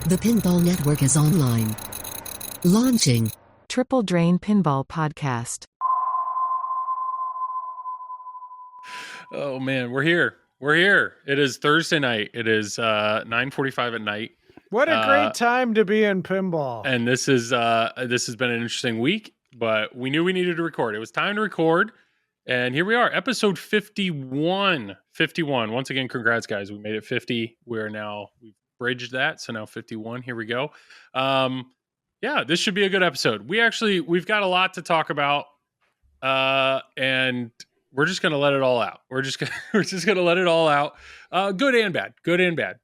The Pinball Network is online. Launching. Triple Drain Pinball Podcast. Oh man, we're here. We're here. It is Thursday night. It is 9:45 at night. What a great time to be in pinball. And this has been an interesting week, but we knew we needed to record. It was time to record. And here we are, episode 51. 51. Once again, congrats guys. We made it 50. We've bridged that. So now 51. Here we go. Yeah, this should be a good episode. We've got a lot to talk about. And we're just going to let it all out. We're just going to let it all out. Good and bad.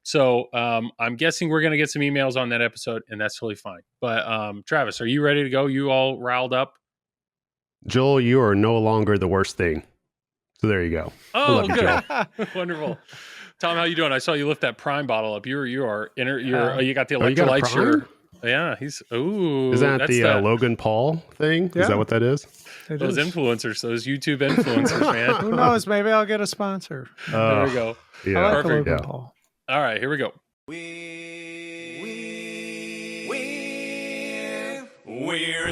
So I'm guessing we're going to get some emails on that episode, and that's totally fine. But Travis, are you ready to go? You all riled up? Joel, you are no longer the worst thing. So there you go. Oh, good. Wonderful. Tom, how you doing? I saw you lift that Prime bottle up. You got the electrolytes. Yeah, he's Is that the Logan Paul thing? Yeah. Is that what that is? Those influencers, those YouTube influencers, man. Who knows? Maybe I'll get a sponsor. There we go. Yeah. I like Logan Paul. All right, here we go. We're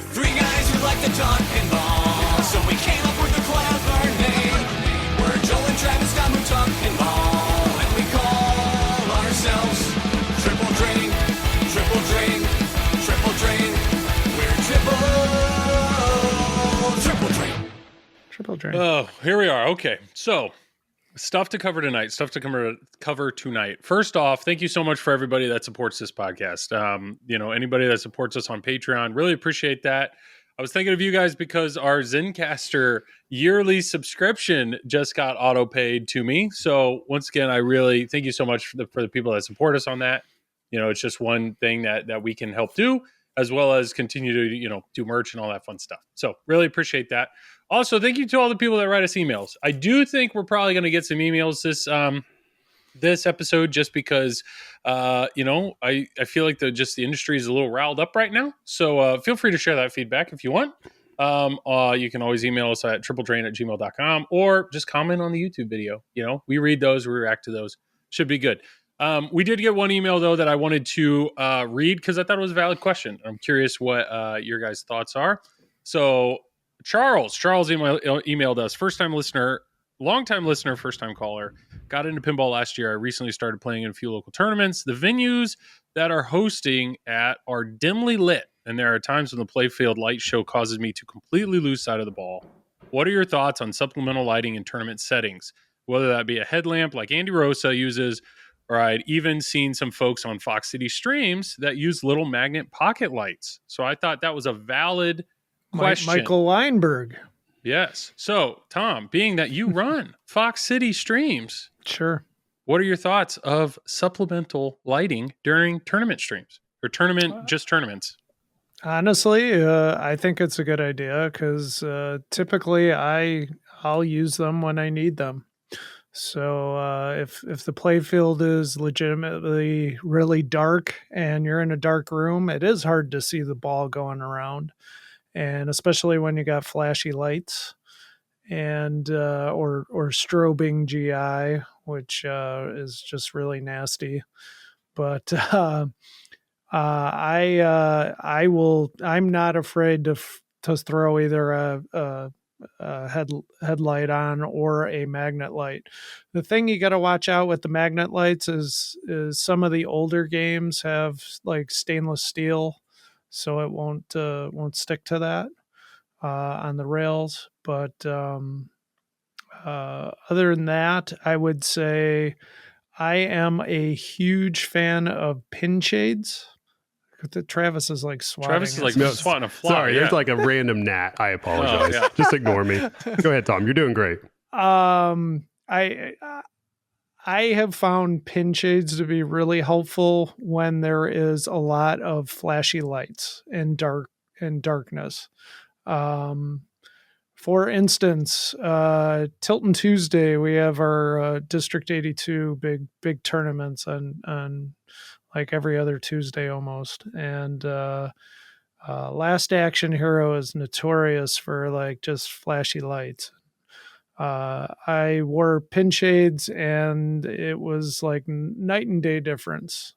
three guys who like to talk pinball, so we came up with a clever name. We're Joel and Travis Scott who talk pinball, and we call ourselves Triple Drain. We're Triple Drain. Oh, here we are. Okay, so stuff to cover tonight. First off, thank you so much for everybody that supports this podcast. Anybody that supports us on Patreon, really appreciate that. I was thinking of you guys because our Zencastr yearly subscription just got auto paid to me. So once again, I really thank you so much for the people that support us on that. It's just one thing that we can help do, as well as continue to, do merch and all that fun stuff. So really appreciate that. Also, thank you to all the people that write us emails. I do think we're probably going to get some emails this episode, just because, I feel like the industry is a little riled up right now. So feel free to share that feedback if you want. You can always email us at tripledrain@gmail.com, or just comment on the YouTube video. We read those, we react to those. Should be good. We did get one email, though, that I wanted to read because I thought it was a valid question. I'm curious what your guys' thoughts are. So Charles emailed us, long-time listener, first-time caller, got into pinball last year. I recently started playing in a few local tournaments. The venues that are hosting at are dimly lit, and there are times when the playfield light show causes me to completely lose sight of the ball. What are your thoughts on supplemental lighting in tournament settings, whether that be a headlamp like Andy Rosa uses, or I'd even seen some folks on Fox City streams that use little magnet pocket lights? So I thought that was a valid question. Michael Weinberg. Yes. So, Tom, being that you run Fox City streams, sure, what are your thoughts of supplemental lighting during tournament streams or tournaments? Honestly, I think it's a good idea because typically I'll use them when I need them. So if the playfield is legitimately really dark and you're in a dark room, it is hard to see the ball going around. And especially when you got flashy lights and or strobing GI, which is just really nasty. But I'm not afraid to throw either a headlight on or a magnet light. The thing you got to watch out with the magnet lights is some of the older games have like stainless steel, so it won't stick to that on the rails. But other than that, I would say I am a huge fan of pin shades. Travis is like swatting. Swatting a fly. Sorry, there's like a random gnat. I apologize. Oh, yeah. Just ignore me. Go ahead, Tom. You're doing great. I have found pin shades to be really helpful when there is a lot of flashy lights and darkness. For instance, Tilton Tuesday, we have our District 82 big tournaments on like every other Tuesday almost. And Last Action Hero is notorious for like just flashy lights. I wore pin shades and it was like night and day difference.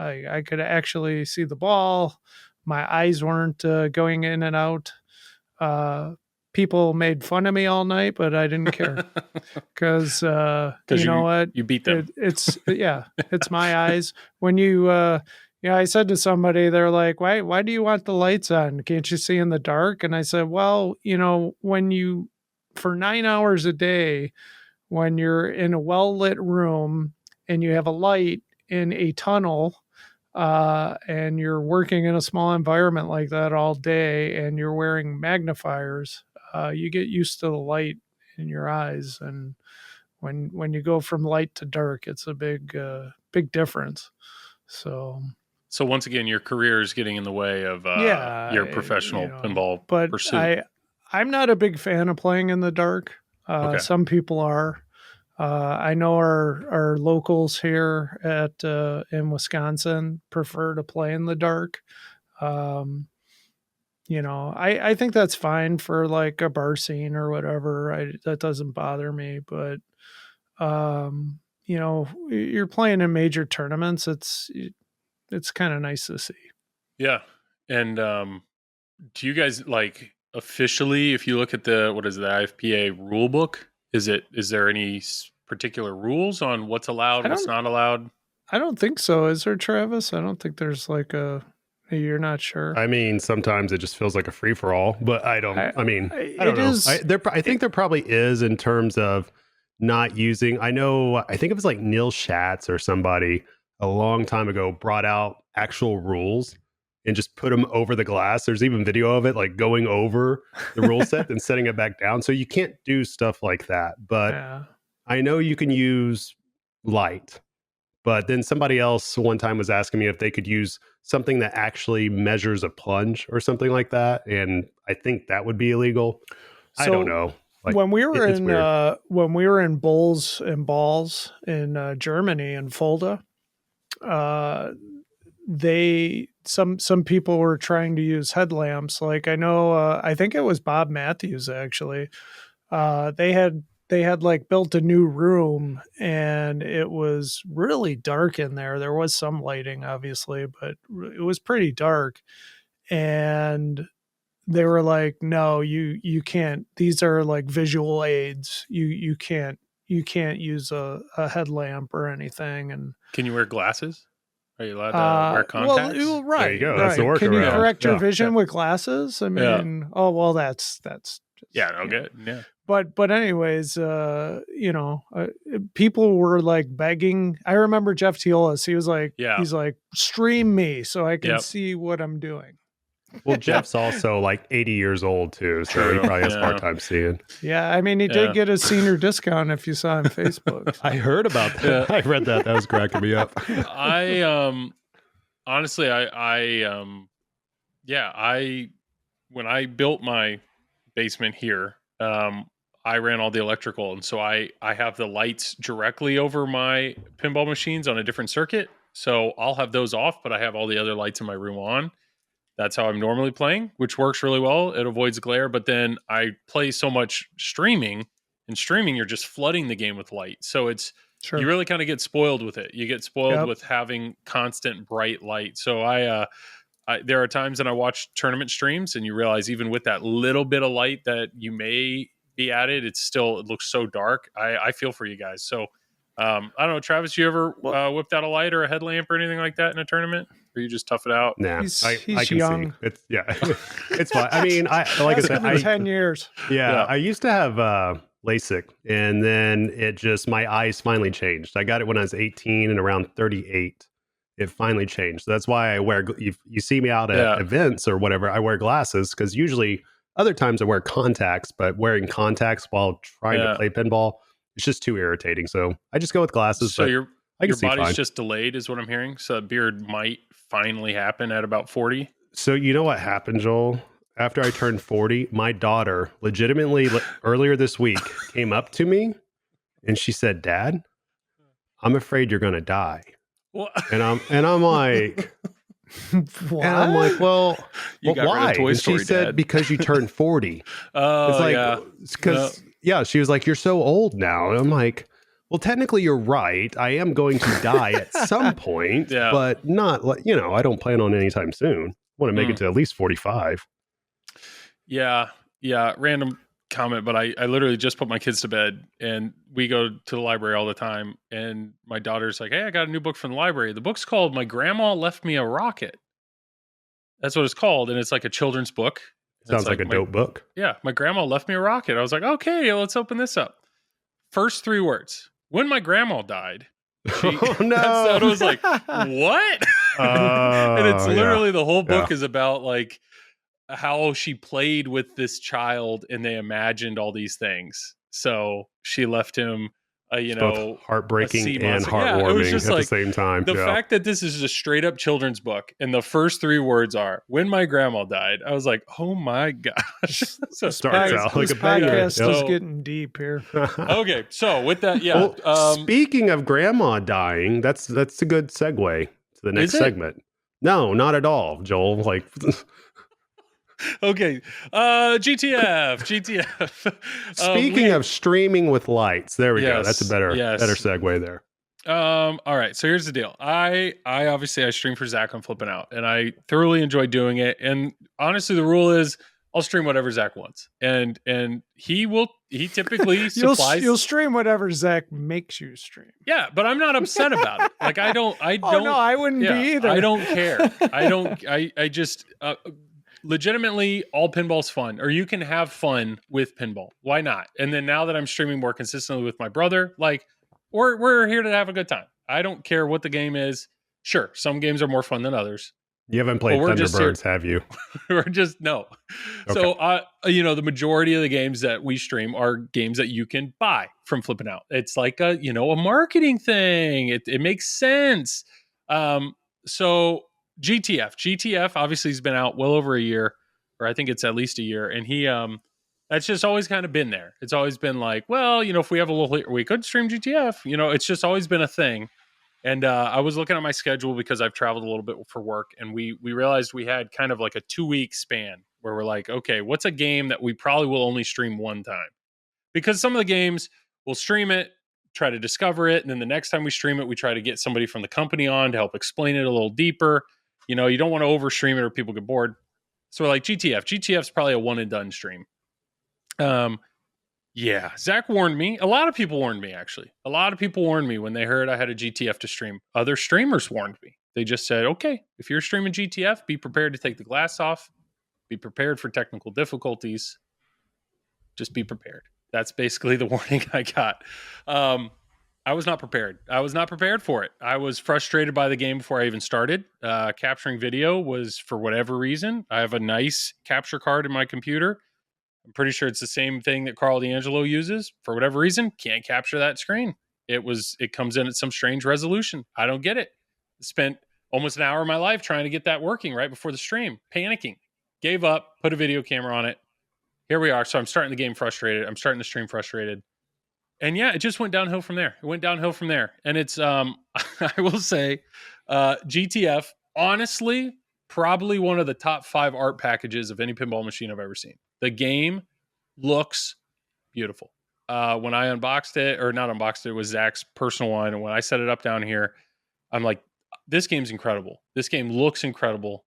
I could actually see the ball. My eyes weren't going in and out. People made fun of me all night, but I didn't care because you know what? You beat them. It's my eyes. When you I said to somebody, they're like, why do you want the lights on? Can't you see in the dark? And I said, well, when you for 9 hours a day, when you're in a well-lit room and you have a light in a tunnel, and you're working in a small environment like that all day and you're wearing magnifiers, you get used to the light in your eyes. And when you go from light to dark, it's a big difference. So once again, your career is getting in the way of your professional pinball pursuit. I'm not a big fan of playing in the dark. Okay. Some people are. I know our locals here in Wisconsin prefer to play in the dark. I think that's fine for like a bar scene or whatever. That doesn't bother me, but you're playing in major tournaments. It's kind of nice to see. Yeah. And do you guys like officially, if you look at the IFPA rule book, is there any particular rules on what's allowed, what's not allowed? I don't think so. Is there, Travis? I don't think there's like you're not sure. I mean, sometimes it just feels like a free for all, but I don't know. I think there probably is in terms of not using. I think it was like Neil Schatz or somebody a long time ago brought out actual rules and just put them over the glass. There's even video of it, like going over the rule set and setting it back down. So you can't do stuff like that. But I know you can use light. But then somebody else one time was asking me if they could use something that actually measures a plunge or something like that. And I think that would be illegal. I don't know. Like, when we were in Bowls and Balls in Germany in Fulda, some people were trying to use headlamps. Like I know, I think it was Bob Matthews actually. They had like built a new room and it was really dark in there. There was some lighting obviously, but it was pretty dark. And they were like, no, you can't, these are like visual aids. You can't use a headlamp or anything. And can you wear glasses? Are you allowed to wear contacts? Well, right. There you go. Right. That's the workaround. Can you correct your vision with glasses? I mean, that's just, good. Yeah. But anyways, people were like begging. I remember Jeff Teolis. He's like, stream me so I can see what I'm doing. Well, Jeff's also like 80 years old too, so he probably has a hard time seeing. Yeah, I mean, he did get a senior discount if you saw on Facebook. I heard about that. I read that. That was cracking me up. Honestly, when I built my basement here, I ran all the electrical, and so I have the lights directly over my pinball machines on a different circuit. So I'll have those off, but I have all the other lights in my room on. That's how I'm normally playing, which works really well. It avoids glare, but then I play so much streaming, and streaming, you're just flooding the game with light. So you really kind of get spoiled with it. You get spoiled with having constant bright light. So there are times that I watch tournament streams and you realize even with that little bit of light that you may be added, it looks so dark. I feel for you guys. So I don't know, Travis, you ever whipped out a light or a headlamp or anything like that in a tournament? Or you just tough it out? Nah, he's I can young. See. It's fine. I mean, like I said, 10 years. Yeah, I used to have LASIK, and then my eyes finally changed. I got it when I was 18, and around 38, it finally changed. So that's why I wear. You see me out at events or whatever, I wear glasses because usually other times I wear contacts, but wearing contacts while trying to play pinball, it's just too irritating. So I just go with glasses. So your body's just delayed, is what I'm hearing. So a beard might finally happen at about 40. So you know what happened, Joel? After I turned 40, my daughter legitimately earlier this week came up to me and she said, "Dad, I'm afraid you're going to die." What? And I'm like, what? And I'm like, well, why? Toy Story, she said, Dad. Because you turned 40. Oh, it's like, because she was like, "You're so old now." And I'm like, Well, technically, you're right. I am going to die at some point, but not like, I don't plan on anytime soon. I want to make it to at least 45. Yeah. Random comment, but I literally just put my kids to bed, and we go to the library all the time. And my daughter's like, "Hey, I got a new book from the library. The book's called My Grandma Left Me a Rocket." That's what it's called. And it's like a children's book. Sounds like a dope book. Yeah. My grandma left me a rocket. I was like, okay, let's open this up. First 3 words. When my grandma died. Oh, no. I was like, what? And it's literally the whole book is about like how she played with this child and they imagined all these things. So she left him both heartbreaking and heartwarming at the same time. The fact that this is a straight up children's book and the first 3 words are "when my grandma died," I was like, oh my gosh. So starts out like a podcast is getting deep here. Okay, so with that, speaking of grandma dying, that's a good segue to the next segment. No, not at all, Joel. Like okay, GTF. Speaking of streaming with lights, there we go. That's a better segue there. All right, so here's the deal. I obviously I stream for Zach on Flipping Out, and I thoroughly enjoy doing it. And honestly, the rule is I'll stream whatever Zach wants, and he typically supplies. You'll stream whatever Zach makes you stream. Yeah, but I'm not upset about it. Like I don't. Oh no, I wouldn't be either. I don't care. I just. Legitimately, all pinball's fun, or you can have fun with pinball. Why not? And then now that I'm streaming more consistently with my brother, like we're here to have a good time. I don't care what the game is. Sure, some games are more fun than others. You haven't played Thunderbirds, have you? We're just no. Okay. So, the majority of the games that we stream are games that you can buy from Flipping Out. It's like a marketing thing. It makes sense. So. GTF obviously has been out well over a year, or I think it's at least a year. And he, that's just always kind of been there. It's always been like, well, if we have a little, we could stream GTF, it's just always been a thing. And I was looking at my schedule because I've traveled a little bit for work, and we realized we had kind of like a 2-week span where we're like, okay, what's a game that we probably will only stream one time? Because some of the games we'll stream it, try to discover it. And then the next time we stream it, we try to get somebody from the company on to help explain it a little deeper. You don't want to overstream it or people get bored. So we're like, GTF's probably a one and done stream. Zach warned me. A lot of people warned me, actually. A lot of people warned me when they heard I had a GTF to stream. Other streamers warned me. They just said, okay, if you're streaming GTF, be prepared to take the glass off. Be prepared for technical difficulties. Just be prepared. That's basically the warning I got. I was not prepared. I was not prepared for it. I was frustrated by the game before I even started. Capturing video was, for whatever reason, I have a nice capture card in my computer. I'm pretty sure it's the same thing that Carl D'Angelo uses. For whatever reason, can't capture that screen. It comes in at some strange resolution. I don't get it. Spent almost an hour of my life trying to get that working right before the stream, panicking. Gave up, put a video camera on it. Here we are. So I'm starting the game frustrated. I'm starting the stream frustrated. And it just went downhill from there. And it's, I will say, GTF, honestly, probably one of the top 5 art packages of any pinball machine I've ever seen. The game looks beautiful. When I unboxed it, or not unboxed it, was Zach's personal one. And when I set it up down here, I'm like, this game's incredible. This game looks incredible.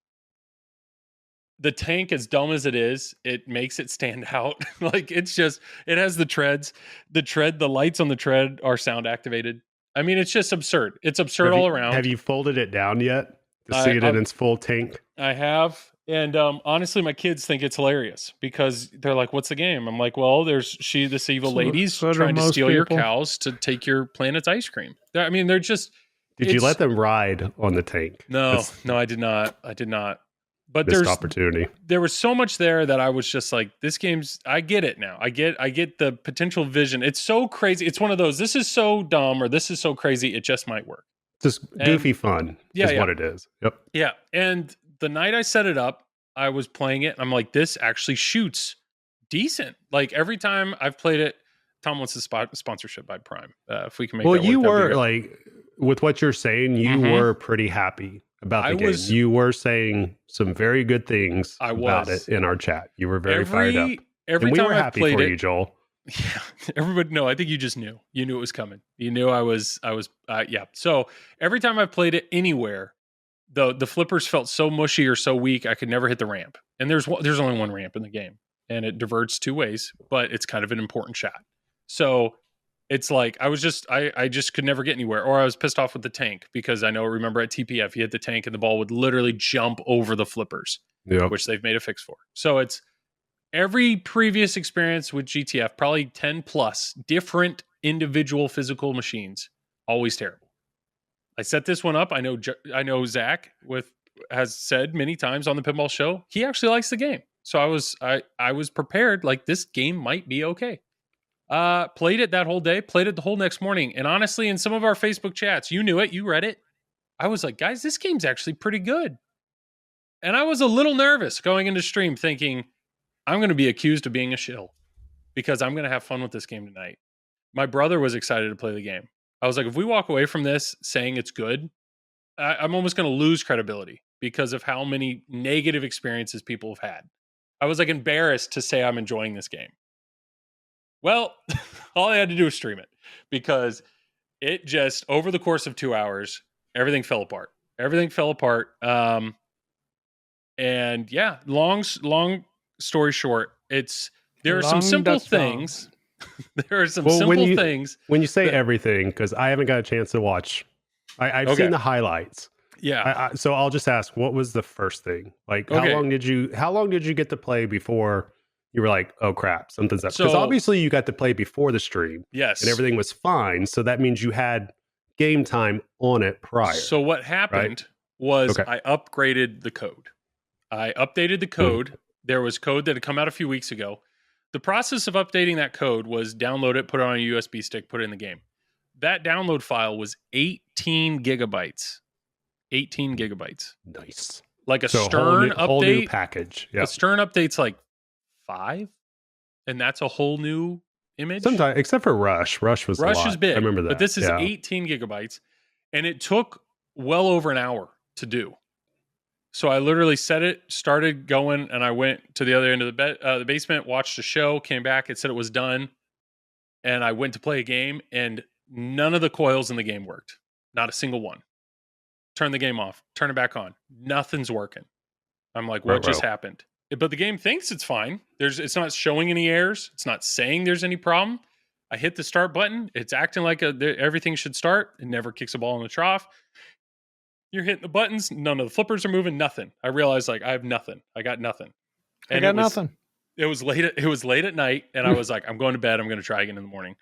The tank, as dumb as it is, it makes it stand out. Like it has the treads. The lights on the tread are sound activated. I mean, it's just absurd. It's absurd all around. Have you folded it down yet to see it in its full tank? I have. And honestly, my kids think it's hilarious because they're like, what's the game? I'm like, well, this evil lady's trying to steal your cows to take your planet's ice cream. I mean, they're just... Did you let them ride on the tank? No, I did not. But missed opportunity. There was so much there that I was just like, this game's, I get it now. I get the potential vision. It's so crazy. It's one of those, this is so dumb or this is so crazy, it just might work. Just goofy fun is what it is. Yep. Yeah. And the night I set it up, I was playing it. I'm like, this actually shoots decent. Like every time I've played it, Tom wants a sponsorship by Prime. If we can make that work. You were like, with what you're saying, you were pretty happy about the game. You were saying some very good things about it in our chat. You were very fired up. Every and we time were happy for you, Joel. Yeah, everybody. No, I think you just knew. You knew it was coming. You knew I was. Yeah. So every time I played it anywhere, the flippers felt so mushy or so weak, I could never hit the ramp. And there's only one ramp in the game, and it diverts two ways, but it's kind of an important shot. So it's like I just could never get anywhere, or I was pissed off with the tank because remember at TPF, you hit the tank and the ball would literally jump over the flippers, which they've made a fix for. So it's every previous experience with GTF, probably 10 plus different individual physical machines, always terrible. I set this one up. I know Zach has said many times on the Pinball Show, he actually likes the game. So I was prepared, like this game might be okay. Played it that whole day, played it the whole next morning. And honestly, in some of our Facebook chats, you knew it, you read it. I was like, guys, this game's actually pretty good. And I was a little nervous going into stream thinking, I'm going to be accused of being a shill because I'm going to have fun with this game tonight. My brother was excited to play the game. I was like, if we walk away from this saying it's good, I'm almost going to lose credibility because of how many negative experiences people have had. I was like embarrassed to say I'm enjoying this game. Well, all I had to do was stream it because it just, over the course of 2 hours, everything fell apart. And yeah, long story short, there are some simple things. There are some simple things. When you say everything, because I haven't got a chance to watch, I've seen the highlights. Yeah. So I'll just ask, what was the first thing? Like, how long did you get to play before you were like, oh crap, something's up? Because obviously you got to play before the stream. Yes. And everything was fine. So that means you had game time on it prior. So what happened was I upgraded the code. I updated the code. There was code that had come out a few weeks ago. The process of updating that code was download it, put it on a USB stick, put it in the game. That download file was 18 gigabytes. 18 gigabytes. Nice. Like a Stern update. Whole new package. Yeah. A Stern update's like 5, and that's a whole new image. Sometimes, except for Rush. Rush was a lot. Is big. I remember that. But this is 18 gigabytes, and it took well over an hour to do. So I literally set it, started going, and I went to the other end of the basement, watched a show, came back, it said it was done, and I went to play a game, and none of the coils in the game worked. Not a single one. Turn the game off, turn it back on. Nothing's working. I'm like, what just happened? But the game thinks it's fine. It's not showing any errors. It's not saying there's any problem. I hit the start button. It's acting like everything should start. It never kicks a ball in the trough. You're hitting the buttons. None of the flippers are moving. Nothing. I realized I have nothing. I got nothing. And nothing. It was late at night, and I was like, I'm going to bed. I'm going to try again in the morning.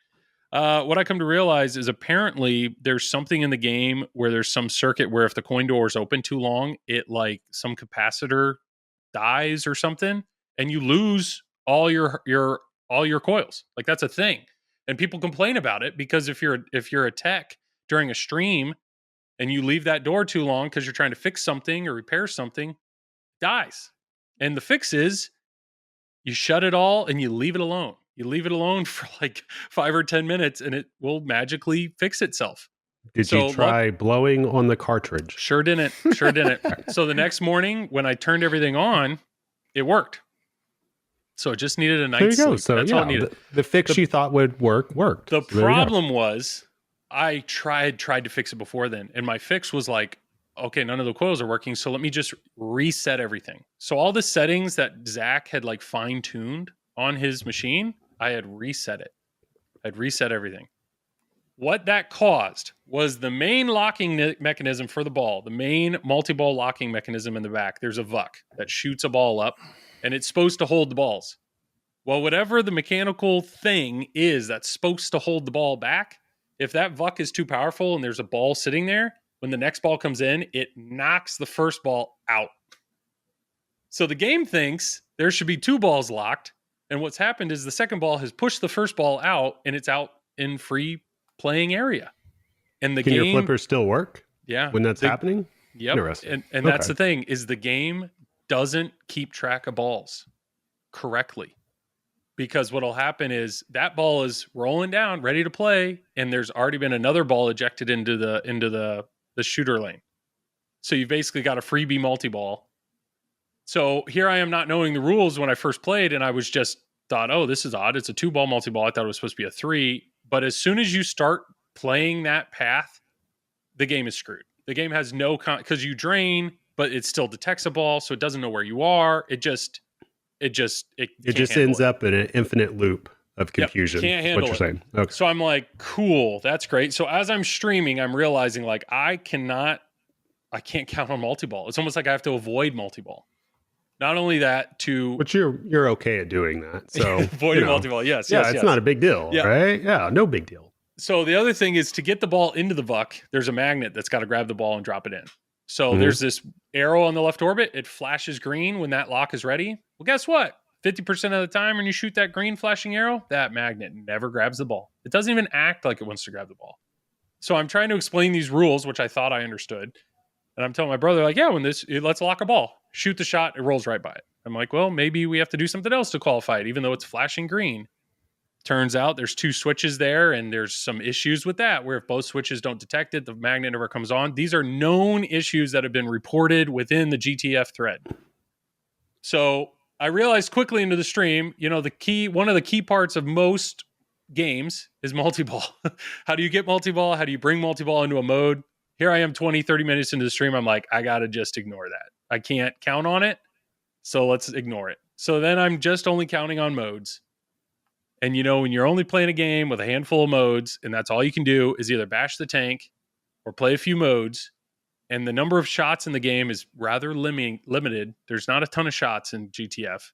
What I come to realize is apparently there's something in the game where there's some circuit where if the coin door is open too long, it like some capacitor dies or something, and you lose all your coils. Like that's a thing, and people complain about it because if you're a tech during a stream and you leave that door too long because you're trying to fix something or repair something, it dies. And the fix is you shut it all and you leave it alone. You leave it alone for like 5 or 10 minutes and it will magically fix itself. Did you try blowing on the cartridge? Sure didn't. So the next morning when I turned everything on, it worked. So it just needed a night's sleep. So that's all it needed. The fix you thought would work worked. The problem was I tried to fix it before then. And my fix was like, okay, none of the coils are working. So let me just reset everything. So all the settings that Zach had like fine-tuned on his machine, I had reset it. I'd reset everything. What that caused was the main locking mechanism for the ball, the main multi-ball locking mechanism in the back. There's a VUC that shoots a ball up, and it's supposed to hold the balls. Well, whatever the mechanical thing is that's supposed to hold the ball back, if that VUC is too powerful and there's a ball sitting there, when the next ball comes in, it knocks the first ball out. So the game thinks there should be 2 balls locked, and what's happened is the second ball has pushed the first ball out, and it's out in free playing area. And the Can your flippers still work? Yeah. When that's happening? Yep. Interesting. And that's the thing, is the game doesn't keep track of balls correctly. Because what'll happen is that ball is rolling down, ready to play, and there's already been another ball ejected into the shooter lane. So you've basically got a freebie multi-ball. So here I am not knowing the rules when I first played, and I was just thought, oh, this is odd. It's a 2-ball multi-ball. I thought it was supposed to be a 3. But as soon as you start playing that path, the game is screwed. The game has no because you drain, but it still detects a ball, so it doesn't know where you are. It just ends up in an infinite loop of confusion. Can't handle what you're saying. Okay. So I'm like, cool, that's great. So as I'm streaming, I'm realizing like I can't count on multi-ball. It's almost like I have to avoid multi-ball. Not only that, but you're okay at doing that. So avoiding multi-ball, yes. It's not a big deal, right? Yeah, no big deal. So the other thing is to get the ball into the buck, there's a magnet that's got to grab the ball and drop it in. So there's this arrow on the left orbit. It flashes green when that lock is ready. Well, guess what? 50% of the time when you shoot that green flashing arrow, that magnet never grabs the ball. It doesn't even act like it wants to grab the ball. So I'm trying to explain these rules, which I thought I understood. And I'm telling my brother, like, yeah, let's lock a ball. Shoot the shot, it rolls right by it. I'm like, well, maybe we have to do something else to qualify it, even though it's flashing green. Turns out there's 2 switches there, and there's some issues with that, where if both switches don't detect it, the magnet never comes on. These are known issues that have been reported within the GTF thread. So I realized quickly into the stream, one of the key parts of most games is multi-ball. How do you get multi-ball? How do you bring multi-ball into a mode? Here I am 20, 30 minutes into the stream. I'm like, I got to just ignore that. I can't count on it. So let's ignore it. So then I'm just only counting on modes. And when you're only playing a game with a handful of modes and that's all you can do is either bash the tank or play a few modes, and the number of shots in the game is rather limited. There's not a ton of shots in GTF.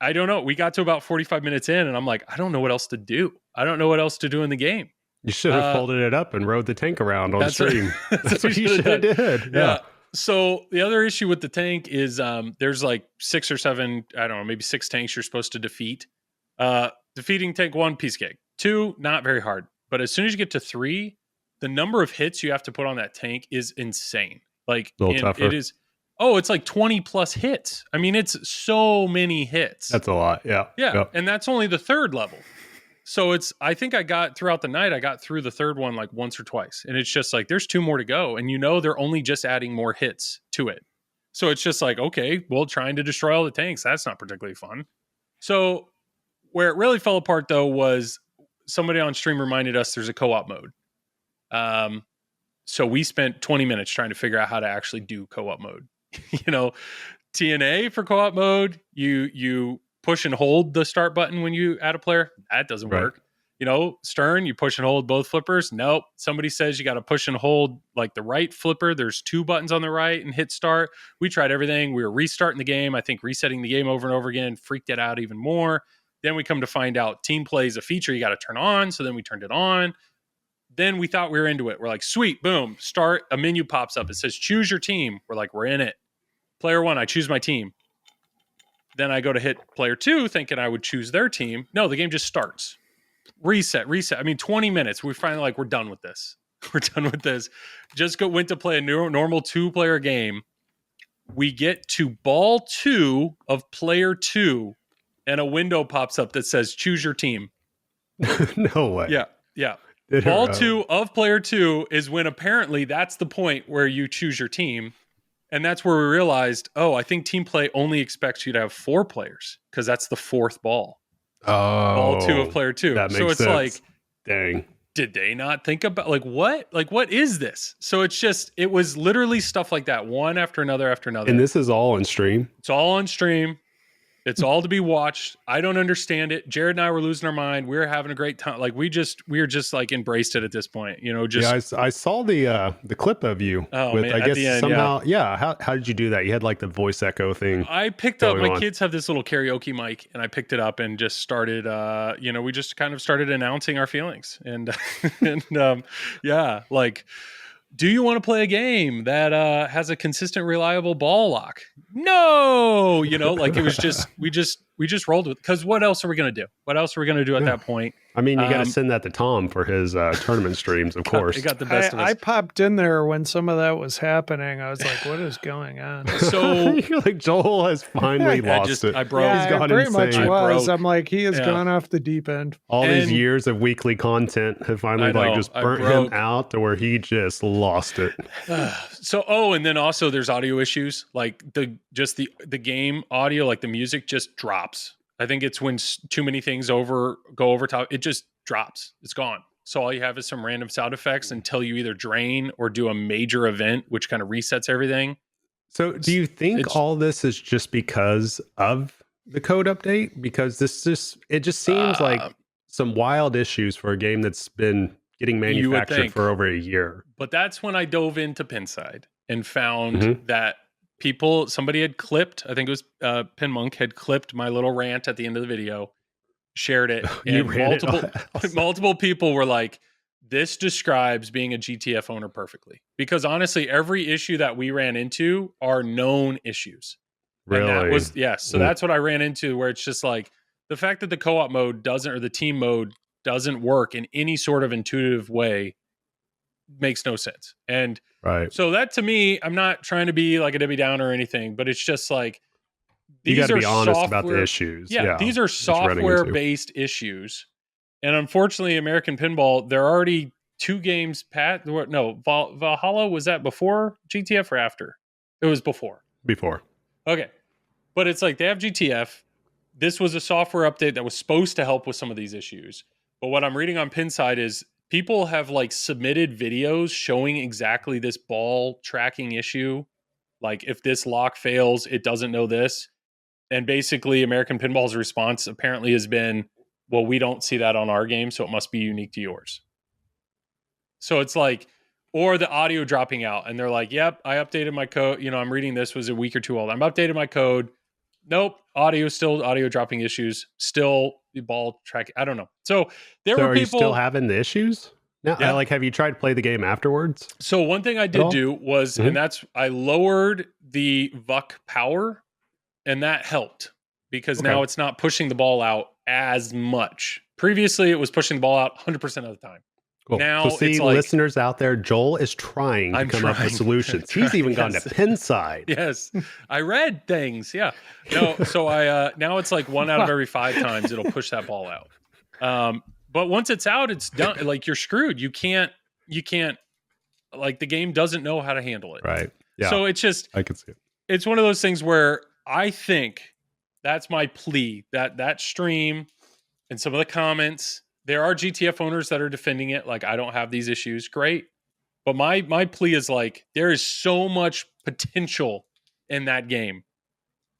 I don't know. We got to about 45 minutes in and I'm like, I don't know what else to do. I don't know what else to do in the game. You should have folded it up and rode the tank around on stream. That's what you should have did. Yeah. So the other issue with the tank is there's like 6 or 7, I don't know, maybe 6 tanks you're supposed to defeat. Defeating tank 1, piece cake. 2, not very hard. But as soon as you get to 3, the number of hits you have to put on that tank is insane. Like a little tougher. It is. Oh, it's like 20 plus hits. I mean, it's so many hits. That's a lot. Yeah. Yeah. Yep. And that's only the 3rd level. So I think I got throughout the night, I got through the 3rd one like once or twice. And it's just like, there's 2 more to go. And they're only just adding more hits to it. So it's just like, okay, well, trying to destroy all the tanks, that's not particularly fun. So where it really fell apart though was somebody on stream reminded us there's a co-op mode. So we spent 20 minutes trying to figure out how to actually do co-op mode. TNA for co-op mode, you push and hold the start button when you add a player. That doesn't work. Stern, you push and hold both flippers. Nope. Somebody says you got to push and hold like the right flipper. There's 2 buttons on the right and hit start. We tried everything. We were restarting the game. I think resetting the game over and over again freaked it out even more. Then we come to find out team play is a feature you got to turn on. So then we turned it on. Then we thought we were into it. We're like, sweet, boom, start. A menu pops up. It says, choose your team. We're like, we're in it. Player 1, I choose my team. Then I go to hit player 2 thinking I would choose their team. No, the game just starts. Reset. I mean, 20 minutes. We finally like, we're done with this. We're done with this. Just went to play a normal 2-player game. We get to ball 2 of player 2 and a window pops up that says, choose your team. No way. Yeah. Ball 2 of player 2 is when apparently that's the point where you choose your team. And that's where we realized, I think team play only expects you to have 4 players because that's the 4th ball. Oh. Ball 2 of player 2. That makes so it's sense. like, dang. Did they not think about what? Like, what is this? So it was literally stuff like that, one after another after another. And this is all on stream? It's all on stream. It's all to be watched. I don't understand it. Jared and I were losing our mind. We were having a great time. Like we were just like embraced it at this point. I saw the clip of you. Oh, man, at the end, somehow. Yeah. How did you do that? You had like the voice echo thing. I picked up. My kids have this little karaoke mic, and I picked it up and just started. We just kind of started announcing our feelings, and like. Do you want to play a game that has a consistent, reliable ball lock? No, it was just we just rolled with, because what else are we going to do? What else are we going to do at that point? I mean, you got to send that to Tom for his tournament streams, of course. He got the best of us. I popped in there when some of that was happening. I was like, what is going on? So you're like, Joel has finally lost it. I broke. Yeah, He's gone pretty insane. much was. I'm like, he has gone off the deep end. All these years of weekly content have finally just burnt him out to where he just lost it. And then also there's audio issues, like the game audio, like the music just drops. I think it's when too many things go over top. It just drops. It's gone. So all you have is some random sound effects until you either drain or do a major event, which kind of resets everything. So do you think all this is just because of the code update? Because it just seems like some wild issues for a game that's been getting manufactured for over a year. But that's when I dove into Pinside and found that somebody had clipped, I think it was Pinmonk had clipped my little rant at the end of the video, shared it, and multiple people were like, this describes being a GTF owner perfectly. Because honestly, every issue that we ran into are known issues. Really? And that was, so that's what I ran into, where it's just like the fact that the co-op mode or the team mode doesn't work in any sort of intuitive way makes no sense. And so that, to me, I'm not trying to be like a Debbie Downer or anything, but it's just like, you got to be honest about the issues. Yeah, these are software-based issues. And unfortunately, American Pinball, there are already 2 games. Valhalla, was that before GTF or after? It was before. Before. Okay. But it's like they have GTF. This was a software update that was supposed to help with some of these issues. But what I'm reading on Pinside is people have like submitted videos showing exactly this ball tracking issue. Like if this lock fails, it doesn't know this. And basically American Pinball's response apparently has been, well, we don't see that on our game, so it must be unique to yours. So it's like, or the audio dropping out, and they're like, yep, I updated my code. I'm reading this was a week or 2 old. I'm updated my code. Nope, audio dropping issues. Still the ball track. I don't know. So were people. Are you still having the issues? No, yeah. Have you tried to play the game afterwards? So one thing I did do was, and that's, I lowered the VUC power, and that helped because now it's not pushing the ball out as much. Previously, it was pushing the ball out 100% of the time. Cool. Now, so see, listeners out there, Joel is trying to come up with solutions. He's even gone to Pinside. Yes, I read things. Yeah, no. So I now it's like 1 out of every 5 times it'll push that ball out. But once it's out, it's done. Like you're screwed. You can't. Like the game doesn't know how to handle it. Right. Yeah. So it's just. I can see it. It's one of those things where I think that's my plea. That stream and some of the comments. There are GTF owners that are defending it. Like, I don't have these issues. Great. But my plea is like, there is so much potential in that game.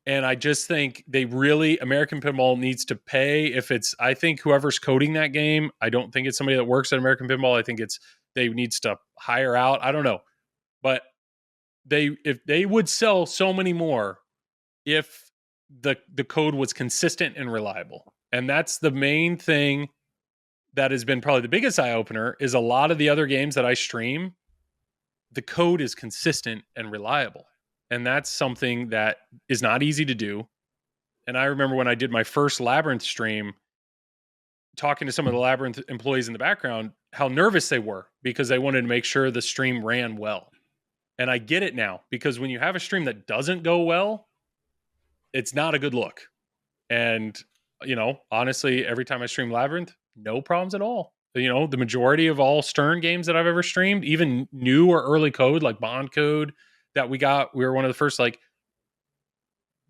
And I just think American Pinball needs to pay. I think whoever's coding that game, I don't think it's somebody that works at American Pinball. I think they needs to hire out. I don't know. But if they would sell so many more if the code was consistent and reliable. And that's the main thing that has been probably the biggest eye-opener is a lot of the other games that I stream, the code is consistent and reliable. And that's something that is not easy to do. And I remember when I did my first Labyrinth stream, talking to some of the Labyrinth employees in the background, how nervous they were because they wanted to make sure the stream ran well. And I get it now, because when you have a stream that doesn't go well, it's not a good look. And, honestly, every time I stream Labyrinth, no problems at all. The majority of all Stern games that I've ever streamed, even new or early code like Bond code that we were one of the first, like,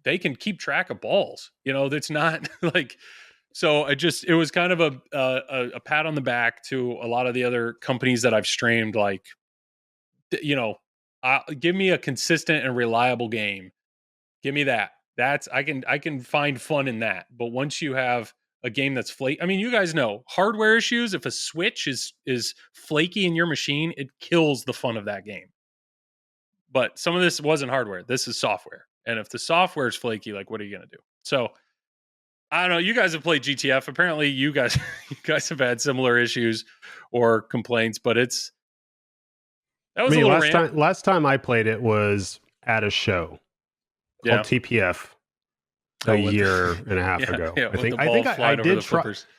they can keep track of balls. That's not like, so it was kind of a pat on the back to a lot of the other companies that I've streamed. Like, give me a consistent and reliable game. Give me that. I can find fun in that. But once you have a game that's flaky, I mean, you guys know hardware issues. If a switch is flaky in your machine, it kills the fun of that game. But some of this wasn't hardware. This is software. And if the software is flaky, like, what are you going to do? So I don't know. You guys have played GTF. Apparently you guys have had similar issues or complaints, but that was a little last time I played it was at a show called TPF. A year and a half ago. Yeah,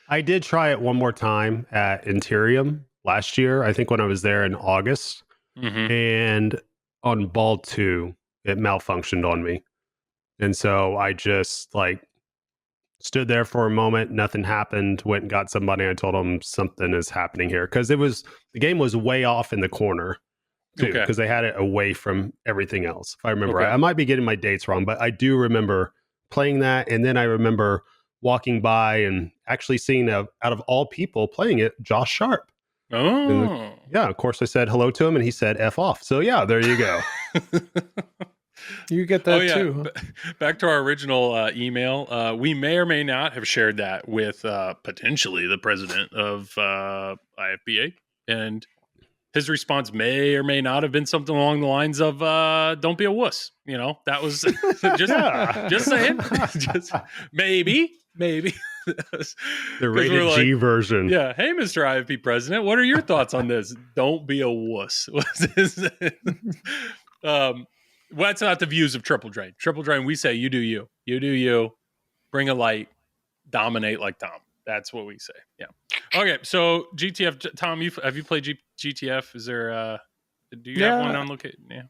I did try it one more time at Interium last year. I think when I was there in August, and on Ball 2, it malfunctioned on me. And so I just stood there for a moment. Nothing happened. Went and got somebody. I told them something is happening here. Cause the game was way off in the corner too. Cause they had it away from everything else. If I remember right, I might be getting my dates wrong, but I do remember playing that. And then I remember walking by and actually seeing out of all people playing it, Josh Sharp. Oh, yeah. Of course, I said hello to him, and he said "F off." So yeah, there you go. You get that too. Back to our original email. We may or may not have shared that with potentially the president of IFBA, and his response may or may not have been something along the lines of "Don't be a wuss." You know, that was just saying, just maybe. The rated G version. Yeah. Hey, Mr. IFB president, what are your thoughts on this? Don't be a wuss. Well, that's not the views of Triple Drain. Triple Drain, we say, you do you. You do you. Bring a light. Dominate like Tom. That's what we say. Yeah. Okay, so GTF, Tom, have you played GTF? Is there, do you have one on location? Yeah.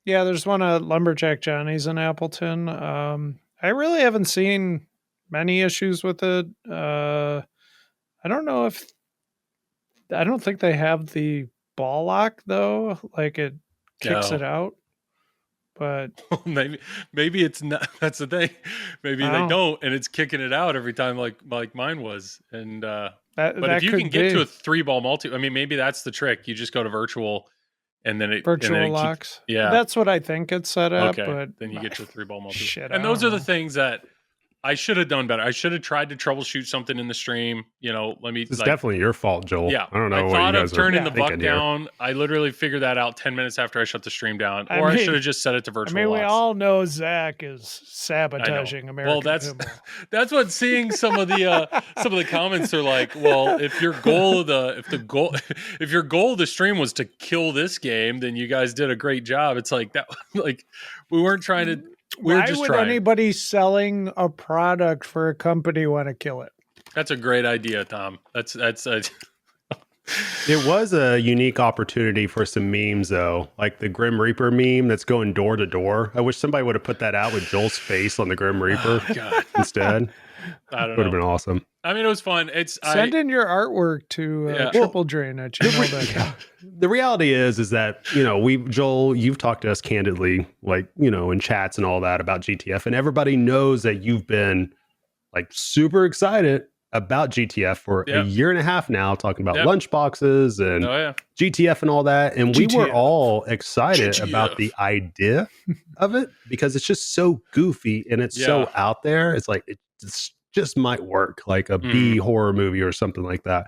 Yeah, there's one at Lumberjack Johnny's in Appleton. I really haven't seen many issues with it. I don't think they have the ball lock though. Like it kicks it out. But maybe it's not. That's the thing. Maybe they don't, and it's kicking it out every time, like mine was. And but if you can get to a 3-ball multi, I mean, maybe that's the trick. You just go to virtual, and then it locks. Yeah, that's what I think it's set up. Okay, but then you get to a 3-ball multi. Shit, and those are the things that I should have done better. I should have tried to troubleshoot something in the stream. You know, It's definitely your fault, Joel. Yeah, I don't know. I thought of turning the buck here. down. I literally figured that out 10 minutes after I shut the stream down, I should have just set it to virtual. I mean, we locks. all know Zach is sabotaging American. Well, pinball. that's what seeing some of the comments are like. Well, if your goal of the stream was to kill this game, then you guys did a great job. It's like that. Like we weren't trying to. Why would anybody selling a product for a company want to kill it? That's a great idea, Tom. That's It was a unique opportunity for some memes, though, like the Grim Reaper meme that's going door to door. I wish somebody would have put that out with Joel's face on the Grim Reaper instead. I don't know. Would have been awesome. I mean, it was fun. Send in your artwork to Triple Drain at gmail.com. The reality is that, Joel, you've talked to us candidly, like, in chats and all that about GTF, and everybody knows that you've been like super excited about GTF for a year and a half now, talking about lunchboxes and GTF and all that. And we were all excited about the idea of it because it's just so goofy and it's so out there. It's like, it just might work like a B horror movie or something like that.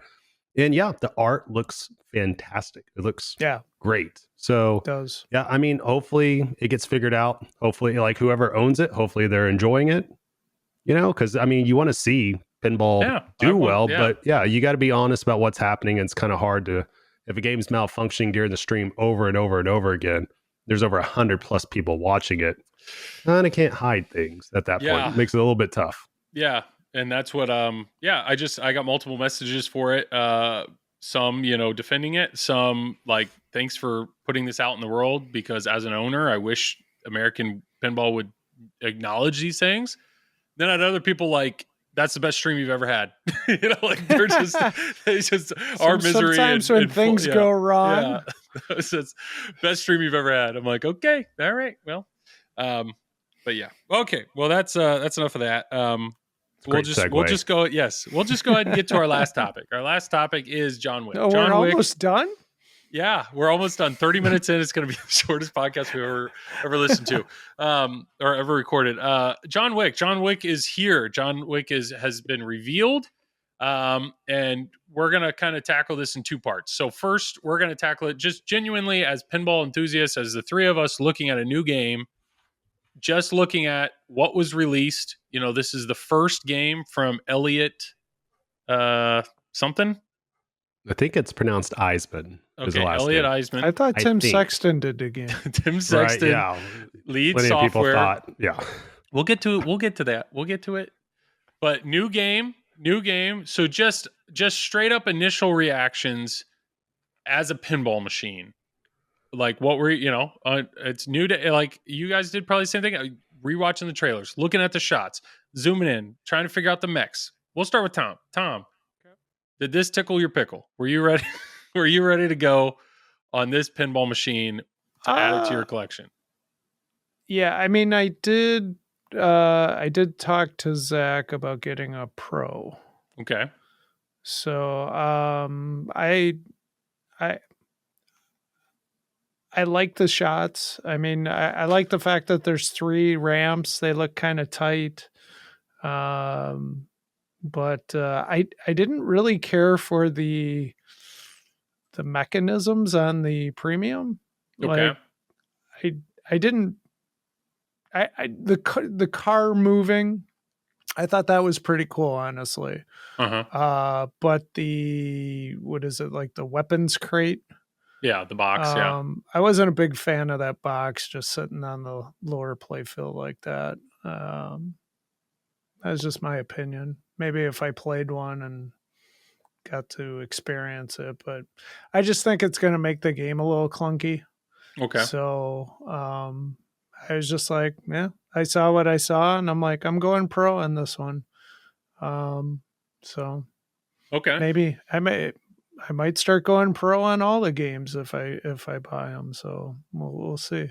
And the art looks fantastic. It looks great. So it does. Yeah, I mean, hopefully it gets figured out. Hopefully, like whoever owns it, hopefully they're enjoying it. Because I mean, you want to see pinball do well, but you got to be honest about what's happening. And it's kind of hard to, if a game's malfunctioning during the stream over and over and over again, there's over 100+ people watching it. And I can't hide things at that point. It makes it a little bit tough. Yeah. And that's what, I got multiple messages for it. Some, defending it, some like, thanks for putting this out in the world, because as an owner, I wish American Pinball would acknowledge these things. Then I had other people like, that's the best stream you've ever had. Like they're just, our misery. Sometimes when things go wrong. Yeah. It's best stream you've ever had. I'm like, okay, all right, well, but yeah. Okay. Well, that's enough of that. We'll just go ahead and get to our last topic. Our last topic is John Wick. Oh, we're almost done? Yeah, we're almost done. 30 minutes in. It's going to be the shortest podcast we've ever listened to, or ever recorded. John Wick is here. John Wick has been revealed. And we're going to kind of tackle this in 2 parts. So first, we're going to tackle it just genuinely as pinball enthusiasts, as the 3 of us looking at a new game, just looking at what was released. This is the first game from Elliot something. I think it's pronounced Eisman. Okay, Elliot Eisman. I thought Tim Sexton did again. Tim Sexton, lead Plenty software. Of people thought, We'll get to that. We'll get to it. But new game. So just straight up initial reactions as a pinball machine. Like what were it's new to, like you guys did probably the same thing. Rewatching the trailers, looking at the shots, zooming in, trying to figure out the mechs. We'll start with Tom. Tom, did this tickle your pickle? Were you ready? Were you ready to go on this pinball machine to add it to your collection? Yeah, I mean, I did I did talk to Zach about getting a Pro. Okay. So I like the shots. I mean, I like the fact that there's 3 ramps. They look kind of tight. But I didn't really care for the mechanisms on the premium. Okay. Like I didn't. The car moving, I thought that was pretty cool, honestly. But what is it, like the weapons crate? Yeah, the box. I wasn't a big fan of that box just sitting on the lower playfield like that. That's just my opinion. Maybe if I played one and got to experience it, but I just think it's going to make the game a little clunky. Okay. So I was just like, yeah, I saw what I saw, and I'm like, I'm going Pro on this one. So okay, maybe I might start going Pro on all the games if I buy them. So we'll see.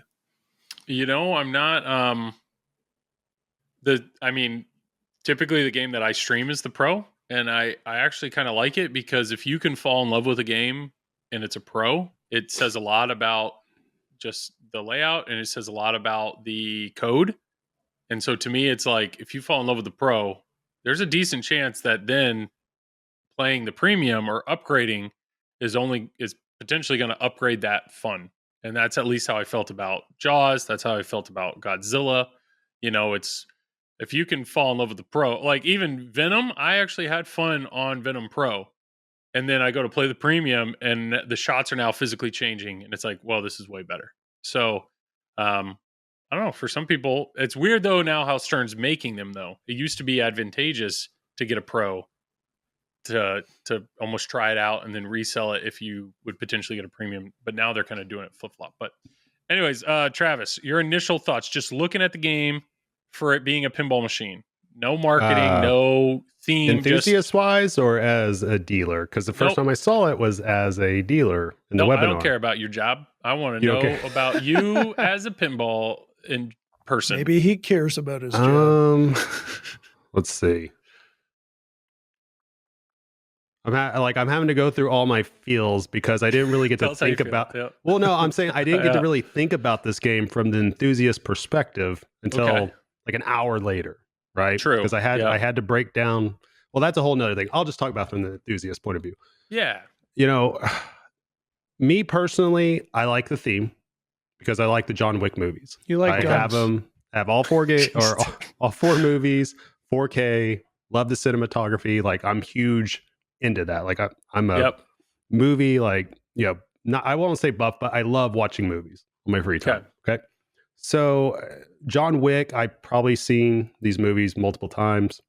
I'm not. Typically the game that I stream is the Pro, and I actually kind of like it because if you can fall in love with a game and it's a Pro, it says a lot about just the layout, and it says a lot about the code. And so to me, it's like if you fall in love with the Pro, there's a decent chance that then playing the premium or upgrading is potentially going to upgrade that fun. And that's at least how I felt about Jaws. That's how I felt about Godzilla. It's if you can fall in love with the Pro, like even Venom, I actually had fun on Venom Pro. And then I go to play the premium and the shots are now physically changing. And it's like, well, this is way better. So I don't know. For some people, it's weird though now how Stern's making them though. It used to be advantageous to get a Pro to almost try it out and then resell it if you would potentially get a premium. But now they're kind of doing it flip-flop. But anyways, Travis, your initial thoughts, just looking at the game for it being a pinball machine. No marketing, no theme. Enthusiast-wise or as a dealer? Because the first time I saw it was as a dealer in the webinar. I don't care about your job. I want to know about you as a pinball in person. Maybe he cares about his job. Let's see. I'm having to go through all my feels because I didn't really get to think about. Yep. Well, no, I'm saying I didn't get to really think about this game from the enthusiast perspective until like an hour later, right? True. Because I had to break down. Well, that's a whole nother thing. I'll just talk about from the enthusiast point of view. Yeah. Me personally, I like the theme because I like the John Wick movies. You like guns. I have all 4 or all 4 movies, 4K. Love the cinematography. Like I'm huge into that. Like I'm a movie, not, I won't say buff, but I love watching movies on my free time. Okay. So John Wick, I've probably seen these movies multiple times.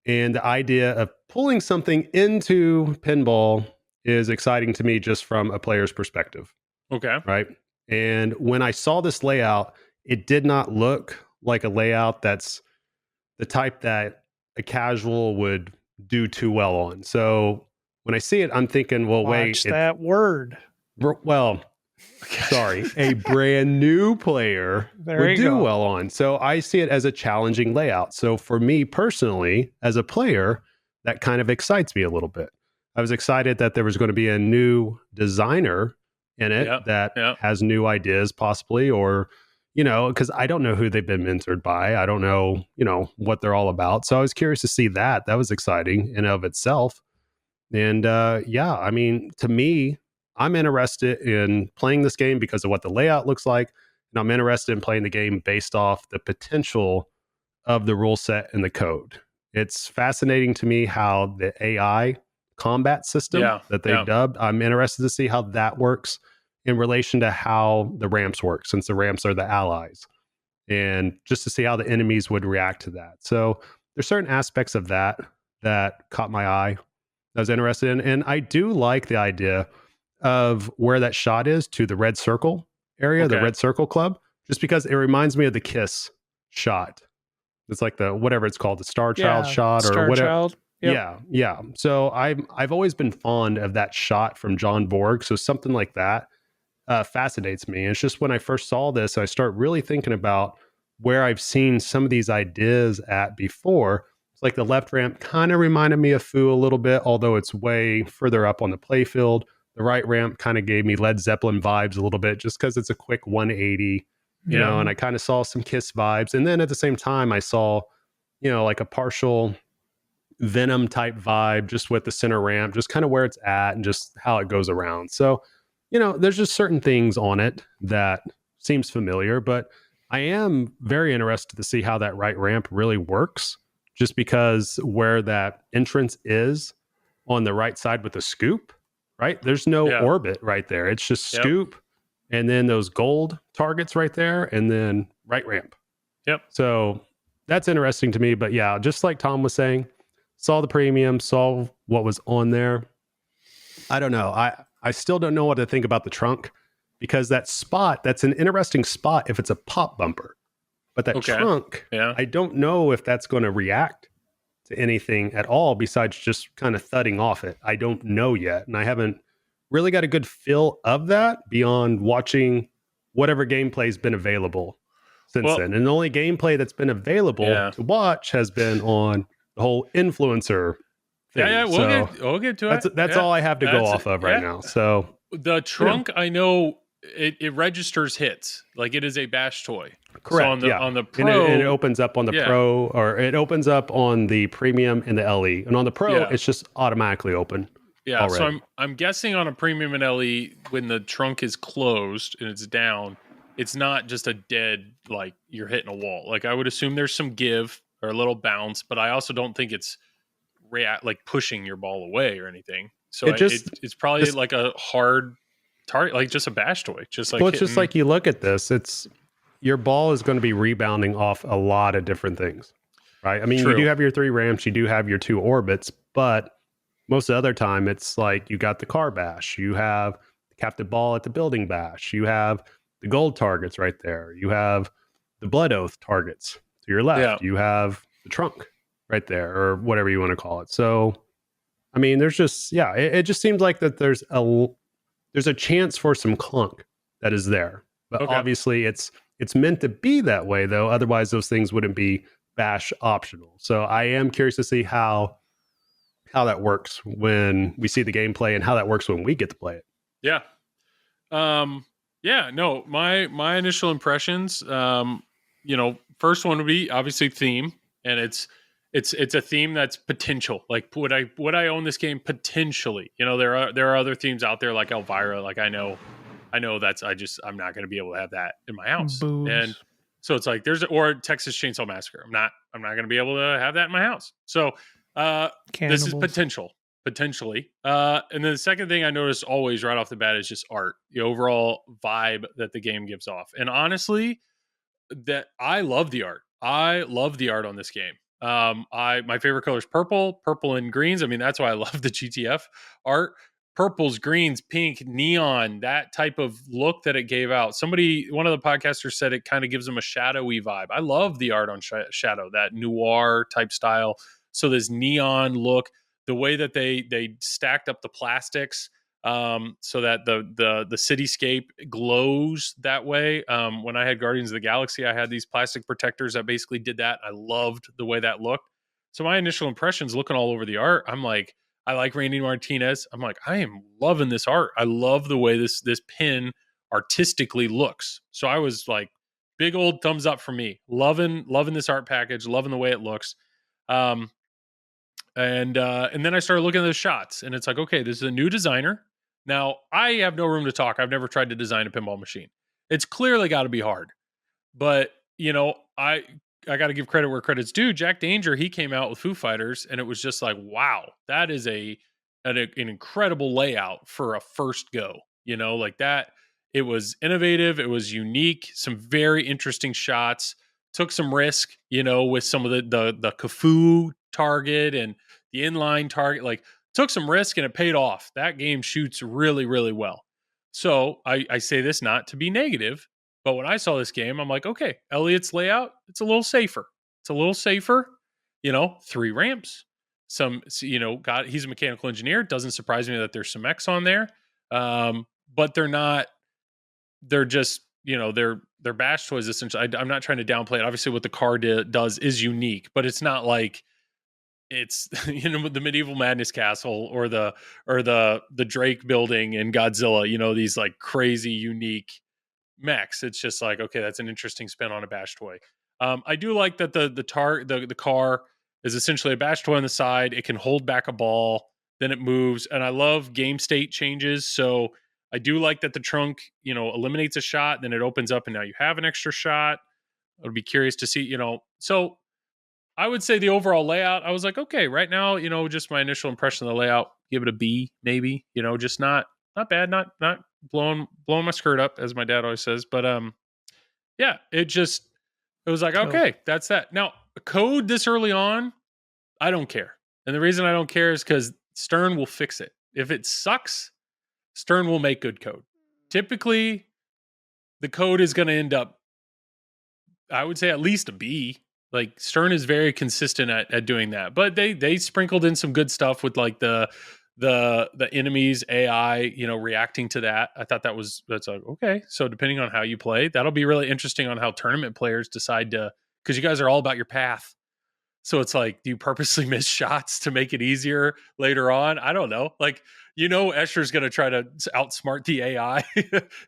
And the idea of pulling something into pinball is exciting to me just from a player's perspective. Okay. Right. And when I saw this layout, it did not look like a layout that's the type that a casual would do too well on. So when I see it, I'm thinking, well, Watch that word. Well, sorry, a brand new player would do well on. So I see it as a challenging layout. So for me personally, as a player, that kind of excites me a little bit. I was excited that there was going to be a new designer in it that has new ideas possibly, or because I don't know who they've been mentored by. I don't know, what they're all about. So I was curious to see that. That was exciting in of itself. And to me, I'm interested in playing this game because of what the layout looks like. And I'm interested in playing the game based off the potential of the rule set and the code. It's fascinating to me how the AI combat system that they've dubbed, I'm interested to see how that works in relation to how the ramps work, since the ramps are the allies, and just to see how the enemies would react to that. So there's certain aspects of that caught my eye, I was interested in. And I do like the idea of where that shot is to the red circle area, the red circle club, just because it reminds me of the Kiss shot. It's like the, whatever it's called, the Star Child shot or whatever. Child. Yep. Yeah. So I've always been fond of that shot from John Borg. So something like that fascinates me. And it's just when I first saw this, I start really thinking about where I've seen some of these ideas at before. It's like the left ramp kind of reminded me of Foo a little bit, although it's way further up on the playfield. The right ramp kind of gave me Led Zeppelin vibes a little bit, just because it's a quick 180, you know, and I kind of saw some Kiss vibes. And then at the same time, I saw, you know, like a partial Venom type vibe just with the center ramp, just kind of where it's at and just how it goes around. So, you know, there's just certain things on it that seems familiar, but I am very interested to see how that right ramp really works, just because where that entrance is on the right side with the scoop, right? There's no orbit right there. It's just scoop and then those gold targets right there and then right ramp. Yep. So that's interesting to me. But yeah, just like Tom was saying, saw the premium, saw what was on there. I don't know. I still don't know what to think about the trunk, because that spot, that's an interesting spot if it's a pop bumper. But that trunk, I don't know if that's going to react to anything at all besides just kind of thudding off it. I don't know yet. And I haven't really got a good feel of that beyond watching whatever gameplay's been available since then. And the only gameplay that's been available to watch has been on the whole influencer thing. We'll get to it. That's all I have to go off of right now. So the trunk, I know it registers hits. Like it is a bash toy. Correct. So on the Pro, and it opens up on the Pro, or it opens up on the Premium and the LE. And on the Pro, it's just automatically open. Yeah. Already. So I'm guessing on a Premium and LE, when the trunk is closed and it's down, it's not just a dead, like you're hitting a wall. Like I would assume there's some give or a little bounce, but I also don't think it's like pushing your ball away or anything. So it's probably like a hard target, like just a bash toy. Just like it's just like you look at this, it's your ball is going to be rebounding off a lot of different things, right? I mean, you do have your 3 ramps, you do have your 2 orbits, but most of the other time it's like you got the car bash, you have the captive ball at the building bash, you have the gold targets right there, you have the blood oath targets to your left, you have the trunk right there, or whatever you want to call it. So, I mean, there's just, it just seems like that there's a chance for some clunk that is there. But obviously it's meant to be that way, though. Otherwise, those things wouldn't be bash optional. So I am curious to see how that works when we see the gameplay and how that works when we get to play it. Yeah. No, my initial impressions, first one would be obviously theme, and it's a theme that's potential. Like would I own this game potentially? You know, there are other themes out there like Elvira. Like I know I'm not going to be able to have that in my house. Boobs. And so it's like or Texas Chainsaw Massacre. I'm not going to be able to have that in my house. So this is potentially. And then the second thing I noticed always right off the bat is just art, the overall vibe that the game gives off. And honestly, that I love the art. I love the art on this game. My favorite color is purple and greens. I mean, that's why I love the GTF art. Purples, greens, pink, neon, that type of look that it gave out. One of the podcasters said it kind of gives them a shadowy vibe. I love the art on Shadow, that noir type style. So this neon look, the way that they stacked up the plastics, so that the cityscape glows that way. When I had Guardians of the Galaxy, I had these plastic protectors that basically did that. I loved the way that looked. So my initial impressions looking all over the art, I'm like, I like Randy Martinez. I'm like, I am loving this art. I love the way this pin artistically looks. So I was like, big old thumbs up for me. Loving this art package, loving the way it looks. And then I started looking at the shots, and it's like, okay, this is a new designer. Now, I have no room to talk. I've never tried to design a pinball machine. It's clearly got to be hard. But, I got to give credit where credit's due. Jack Danger, he came out with Foo Fighters, and it was just like, wow, that is an incredible layout for a first go. Like that. It was innovative. It was unique. Some very interesting shots. Took some risk, with some of the Kafoo target and the inline target. Like, took some risk, and it paid off. That game shoots really, really well. So I say this not to be negative, but when I saw this game, I'm like, okay, Elliot's layout, it's a little safer. 3 ramps. He's a mechanical engineer. It doesn't surprise me that there's some X on there. But they're not, they're just, they're their bash toys essentially. I'm not trying to downplay it. Obviously, what the car does is unique, but it's not like it's the Medieval Madness Castle or the Drake building in Godzilla. These like crazy unique mechs. It's just like, okay, that's an interesting spin on a bash toy. I do like that the car is essentially a bash toy on the side. It can hold back a ball, then it moves, and I love game state changes. So I do like that the trunk, eliminates a shot, then it opens up, and now you have an extra shot. I'd be curious to see, So I would say the overall layout, I was like, okay, right now, just my initial impression of the layout, give it a B, maybe. Just not bad, not blowing my skirt up, as my dad always says. But yeah, it was like, okay, that's that. Now, code this early on, I don't care. And the reason I don't care is because Stern will fix it. If it sucks, Stern will make good code. Typically, the code is going to end up, I would say, at least a B. Like, Stern is very consistent at doing that. But they sprinkled in some good stuff with like the enemies AI, reacting to that. I thought that's like, okay. So depending on how you play, that'll be really interesting on how tournament players decide to, because you guys are all about your path. So it's like, do you purposely miss shots to make it easier later on? I don't know. Like, Escher's going to try to outsmart the AI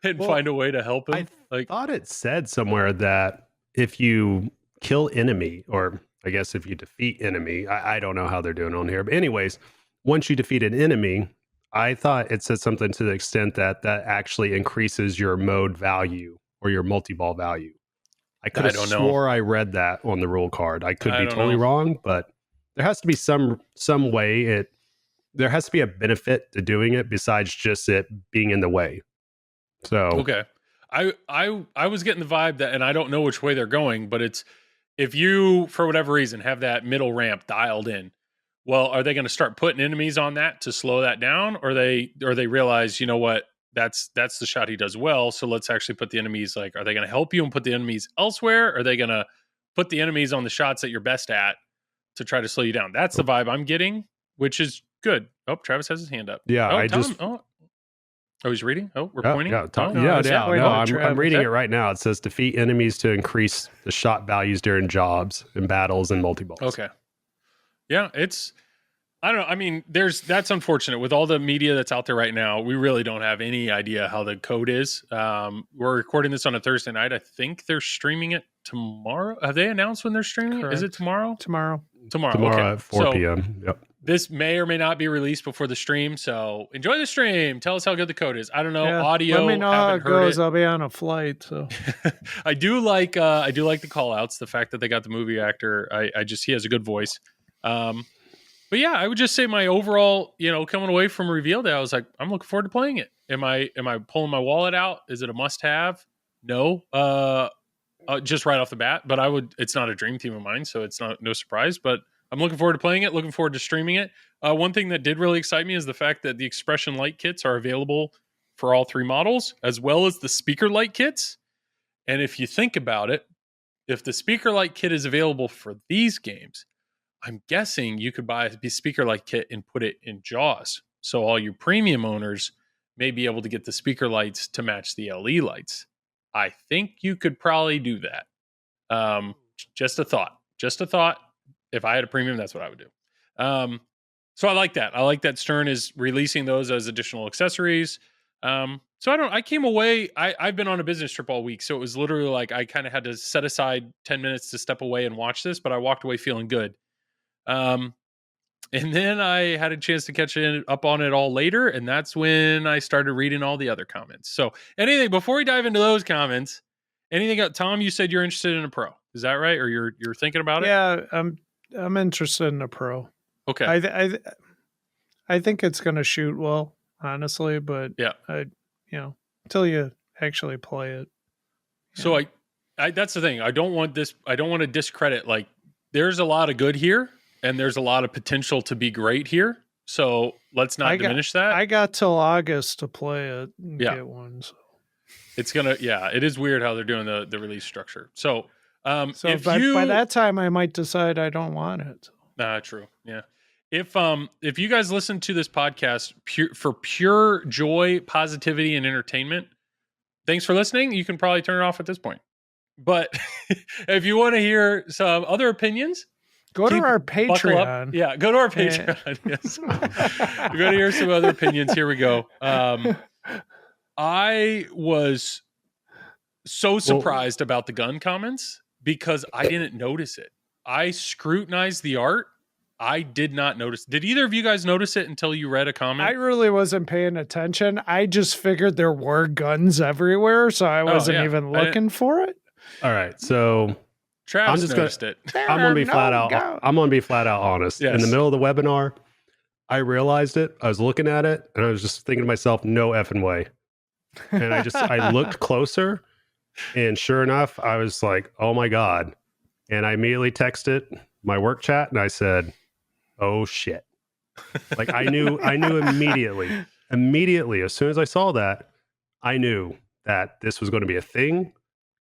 and find a way to help him. I thought it said somewhere that if you kill enemy, or I guess if you defeat enemy, I don't know how they're doing on here. But anyways, once you defeat an enemy, I thought it said something to the extent that actually increases your mode value or your multi-ball value. I could have swore I read that on the rule card. I could be totally wrong, but there has to be some way there has to be a benefit to doing it besides just it being in the way. So okay. I was getting the vibe that, and I don't know which way they're going, but it's, if you, for whatever reason, have that middle ramp dialed in, well, are they going to start putting enemies on that to slow that down? Or they realize, what, that's the shot he does well. So let's actually put the enemies, like, are they going to help you and put the enemies elsewhere? Or are they going to put the enemies on the shots that you're best at to try to slow you down? That's the vibe I'm getting, which is good. Oh, Travis has his hand up. Yeah, he's reading? Oh, we're pointing? Yeah, I'm reading it right now. It says defeat enemies to increase the shot values during jobs and battles and multi-balls. Okay. Yeah, I don't know. I mean, that's unfortunate. With all the media that's out there right now, we really don't have any idea how the code is. We're recording this on a Thursday night. I think they're streaming it tomorrow. Have they announced when they're streaming it? Is it tomorrow? Tomorrow okay. At 4 p.m. Yep. This may or may not be released before the stream, so enjoy the stream. Tell us how good the code is. I don't know, audio. Let me know how it goes. I'll be on a flight. So I do like the call outs. The fact that they got the movie actor, he has a good voice. But yeah, I would just say my overall, coming away from reveal day, I was like, I'm looking forward to playing it. Am I pulling my wallet out? Is it a must have? No. Just right off the bat, but it's not a dream team of mine, so it's no surprise, but I'm looking forward to playing it, looking forward to streaming it. One thing that did really excite me is the fact that the expression light kits are available for all three models, as well as the speaker light kits. And if you think about it, if the speaker light kit is available for these games, I'm guessing you could buy a speaker light kit and put it in Jaws. So all you premium owners may be able to get the speaker lights to match the LE lights. I think you could probably do that. Just a thought. If I had a premium, that's what I would do. So I like that. I like that Stern is releasing those as additional accessories. So I came away, I've been on a business trip all week. So it was literally like, I kind of had to set aside 10 minutes to step away and watch this, but I walked away feeling good. And then I had a chance to catch up on it all later. And that's when I started reading all the other comments. So before we dive into those comments, anything else? Tom, you said you're interested in a pro. Is that right? Or you're thinking about it? Yeah, I'm interested in a pro. Okay. I think it's going to shoot well, honestly, but yeah, until you actually play it. So I that's the thing. I don't want to discredit, like, there's a lot of good here and there's a lot of potential to be great here. So let's not diminish that. I got till August to play it and get one. So. It's it is weird how they're doing the release structure. So, by that time I might decide I don't want it. True. Yeah. If you guys listen to this podcast for pure joy, positivity, and entertainment, thanks for listening. You can probably turn it off at this point. But if you want to hear some other opinions, go to our buckle up. Patreon. Yeah, go to our Patreon. Yes. You're going to hear some other opinions. Here we go. I was so surprised about the gun comments because I didn't notice it. I scrutinized the art. I did not notice. Did either of you guys notice it until you read a comment? I really wasn't paying attention. I just figured there were guns everywhere, so I wasn't even looking for it. All right, so Travis noticed it. I'm gonna be flat out. I'm gonna be flat out honest. Yes. In the middle of the webinar, I realized it. I was looking at it, and I was just thinking to myself, "No effing way." And I looked closer, and sure enough, I was like, "Oh my god!" And I immediately texted my work chat, and I said, "Oh shit!" Like I knew immediately. Immediately, as soon as I saw that, I knew that this was going to be a thing,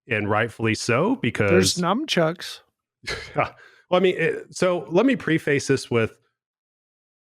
and rightfully so, because there's nunchucks. Well, I mean, so let me preface this with,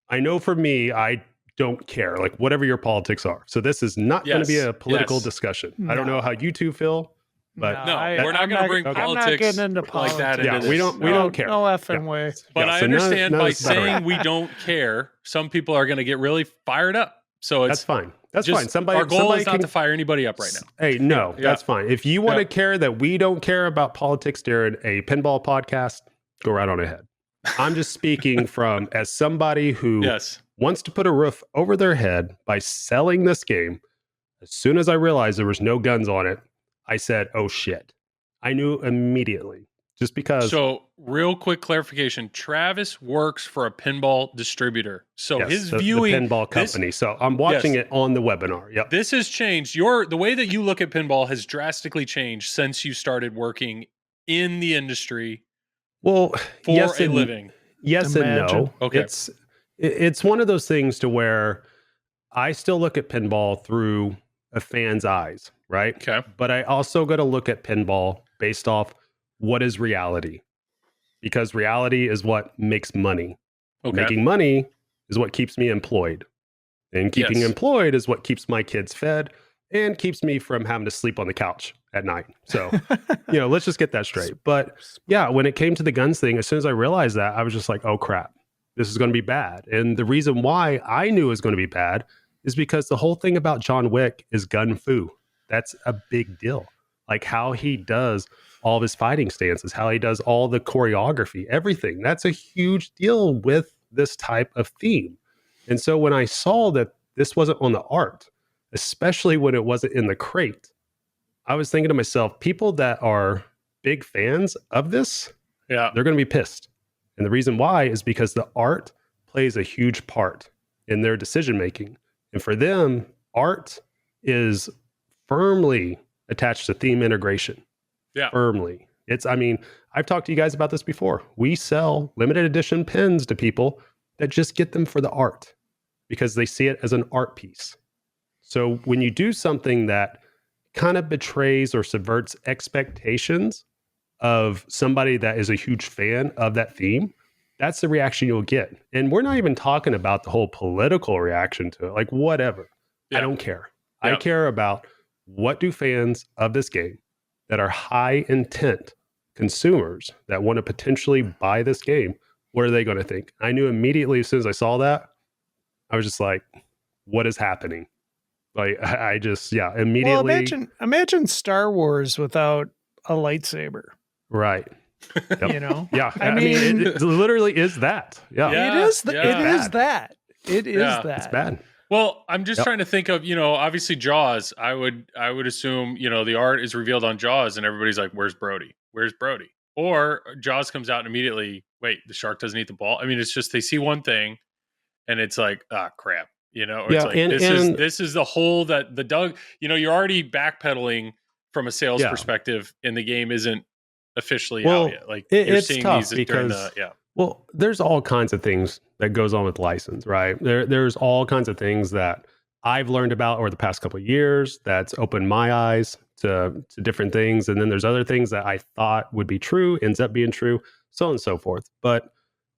I know for me, I don't care, like whatever your politics are. So this is not going to be a political discussion. I don't know how you two feel, but we're not going to bring politics I'm not getting into politics like that. Yeah, we don't care. No effing way. But I understand by saying we don't care, some people are going to get really fired up. So that's fine. That's fine. Our goal is not to fire anybody up right now. Hey, no, that's fine. If you want to care that we don't care about politics during a pinball podcast, go right on ahead. I'm just speaking from as somebody who wants to put a roof over their head by selling this game. As soon as I realized there was no guns on it, I said, "Oh shit!" I knew immediately, just because. So, real quick clarification: Travis works for a pinball distributor, so his viewing the pinball company. So I'm watching it on the webinar. Yep. This has changed. The way that you look at pinball has drastically changed since you started working in the industry. Well, for a living. Yes and no. Okay. It's one of those things to where I still look at pinball through a fan's eyes, right? Okay. But I also got to look at pinball based off what is reality, because reality is what makes money. Okay. Making money is what keeps me employed, and keeping employed is what keeps my kids fed and keeps me from having to sleep on the couch at night. So, let's just get that straight. But yeah, when it came to the guns thing, as soon as I realized that, I was just like, oh crap, this is going to be bad. And the reason why I knew it was going to be bad is because the whole thing about John Wick is gun fu. That's a big deal. Like how he does all of his fighting stances, how he does all the choreography, everything. That's a huge deal with this type of theme. And so when I saw that this wasn't on the art, especially when it wasn't in the crate, I was thinking to myself, people that are big fans of this, they're going to be pissed. And the reason why is because the art plays a huge part in their decision making. And for them, art is firmly attached to theme integration. Yeah. Firmly. I've talked to you guys about this before. We sell limited edition pins to people that just get them for the art because they see it as an art piece. So when you do something that kind of betrays or subverts expectations of somebody that is a huge fan of that theme, that's the reaction you'll get. And we're not even talking about the whole political reaction to it. Like, whatever. I don't care. I care about what do fans of this game that are high intent consumers that want to potentially buy this game, what are they going to think? I knew immediately as soon as I saw that, I was just like, what is happening? Like, I just, immediately. Well, imagine Star Wars without a lightsaber. Right. Yep. Yeah. I mean, it literally is that. Yeah. It is that. It is that. It's bad. Well, I'm just trying to think of, obviously Jaws. I would assume, the art is revealed on Jaws and everybody's like, where's Brody? Where's Brody? Or Jaws comes out and immediately, wait, the shark doesn't eat the ball. I mean, it's just, they see one thing and it's like, crap. It's like, this is the hole that the dug, you're already backpedaling from a sales perspective and the game isn't officially out yet. Like you're seeing these during the, Well, there's all kinds of things that goes on with license, right? There's all kinds of things that I've learned about over the past couple of years that's opened my eyes to different things. And then there's other things that I thought would be true, ends up being true, so on and so forth. But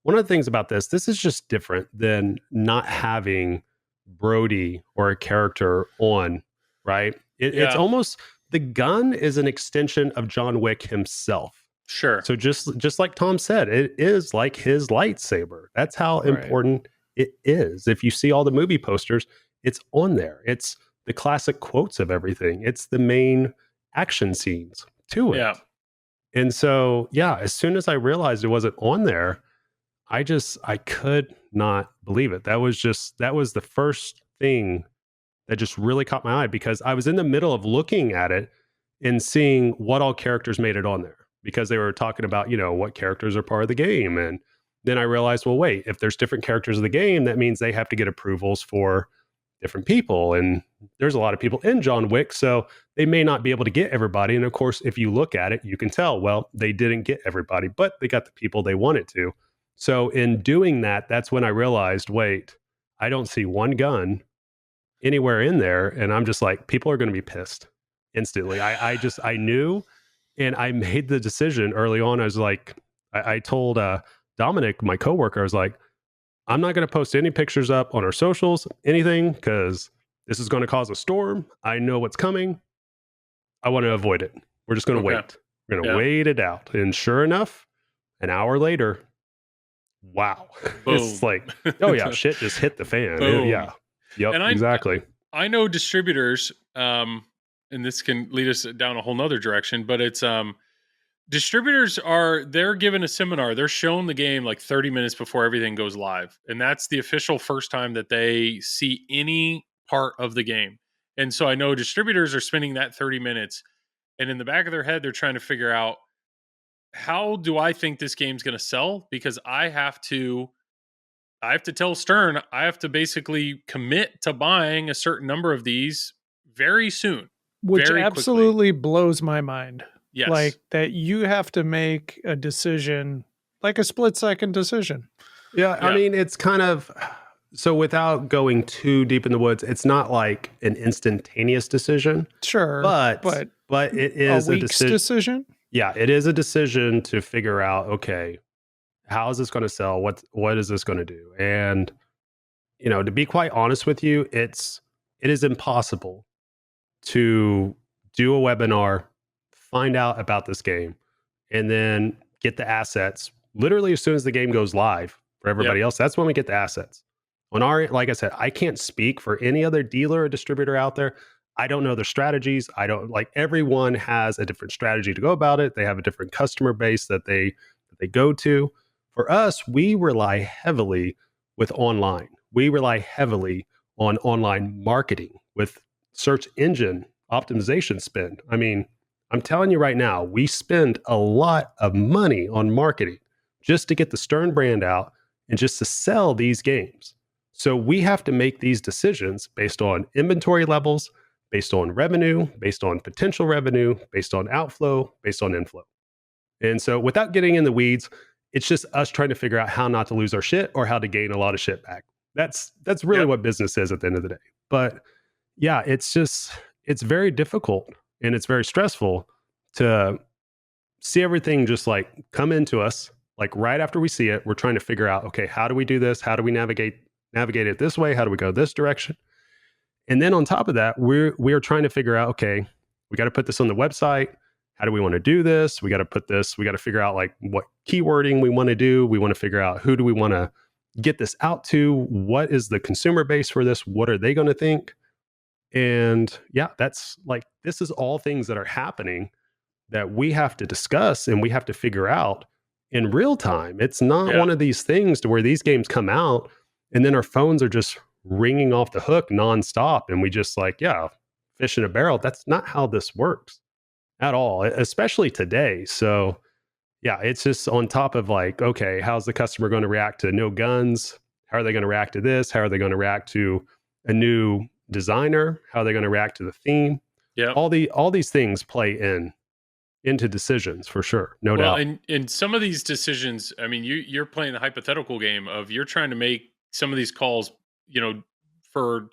one of the things about this is just different than not having Brody or a character on, right? It's almost the gun is an extension of John Wick himself. Sure. So just like Tom said, it is like his lightsaber. That's how important it is. If you see all the movie posters, it's on there. It's the classic quotes of everything. It's the main action scenes to it. Yeah. And so, yeah, as soon as I realized it wasn't on there, I could not believe it. That was the first thing that just really caught my eye, because I was in the middle of looking at it and seeing what all characters made it on there, because they were talking about, what characters are part of the game. And then I realized, well, wait, if there's different characters of the game, that means they have to get approvals for different people. And there's a lot of people in John Wick, so they may not be able to get everybody. And of course, if you look at it, you can tell, well, they didn't get everybody, but they got the people they wanted to. So in doing that, that's when I realized, wait, I don't see one gun anywhere in there. And I'm just like, people are going to be pissed instantly. I knew, and I made the decision early on. I was like, I told Dominic, my coworker, I was like, I'm not going to post any pictures up on our socials, anything, because this is going to cause a storm. I know what's coming. I want to avoid it. We're just going to wait. We're going to wait it out. And sure enough, an hour later, wow. It's like, oh yeah, shit just hit the fan. Yeah. Yep, and exactly. I know distributors, and this can lead us down a whole nother direction, but it's distributors they're given a seminar. They're shown the game like 30 minutes before everything goes live. And that's the official first time that they see any part of the game. And so I know distributors are spending that 30 minutes, and in the back of their head, they're trying to figure out, how do I think this game's going to sell? Because I have to tell Stern, I have to basically commit to buying a certain number of these very soon. Which very absolutely quickly. Blows my mind. Yes. Like that you have to make a decision, like a split-second decision. Yeah, I mean, it's kind of, so without going too deep in the woods, it's not like an instantaneous decision. Sure. But it is a decision. Yeah, it is a decision to figure out, okay, how is this going to sell? What is this going to do? And, to be quite honest with you, it is impossible to do a webinar, find out about this game, and then get the assets literally as soon as the game goes live for everybody else. That's when we get the assets. On like I said, I can't speak for any other dealer or distributor out there. I don't know their strategies. Everyone has a different strategy to go about it. They have a different customer base that they go to. For us, we rely heavily with online. We rely heavily on online marketing with search engine optimization spend. I mean, I'm telling you right now, we spend a lot of money on marketing just to get the Stern brand out and just to sell these games. So we have to make these decisions based on inventory levels, based on revenue, based on potential revenue, based on outflow, based on inflow. And so without getting in the weeds, it's just us trying to figure out how not to lose our shit or how to gain a lot of shit back. That's really what business is at the end of the day. But yeah, it's very difficult and it's very stressful to see everything just like come into us. Like right after we see it, we're trying to figure out, okay, how do we do this? How do we navigate it this way? How do we go this direction? And then on top of that, we're trying to figure out, okay, we got to put this on the website. How do we want to do this? We got to figure out like what keywording we want to do. We want to figure out who do we want to get this out to? What is the consumer base for this? What are they going to think? And yeah, that's like, this is all things that are happening that we have to discuss and we have to figure out in real time. It's not one of these things to where these games come out and then our phones are just ringing off the hook nonstop. And we just like, fish in a barrel. That's not how this works at all, especially today. So yeah, it's just on top of like, okay, how's the customer going to react to no guns? How are they going to react to this? How are they going to react to a new designer? How are they going to react to the theme? Yeah. All these things play into decisions for sure. No doubt. And some of these decisions, I mean, you're playing the hypothetical game of you're trying to make some of these calls, for,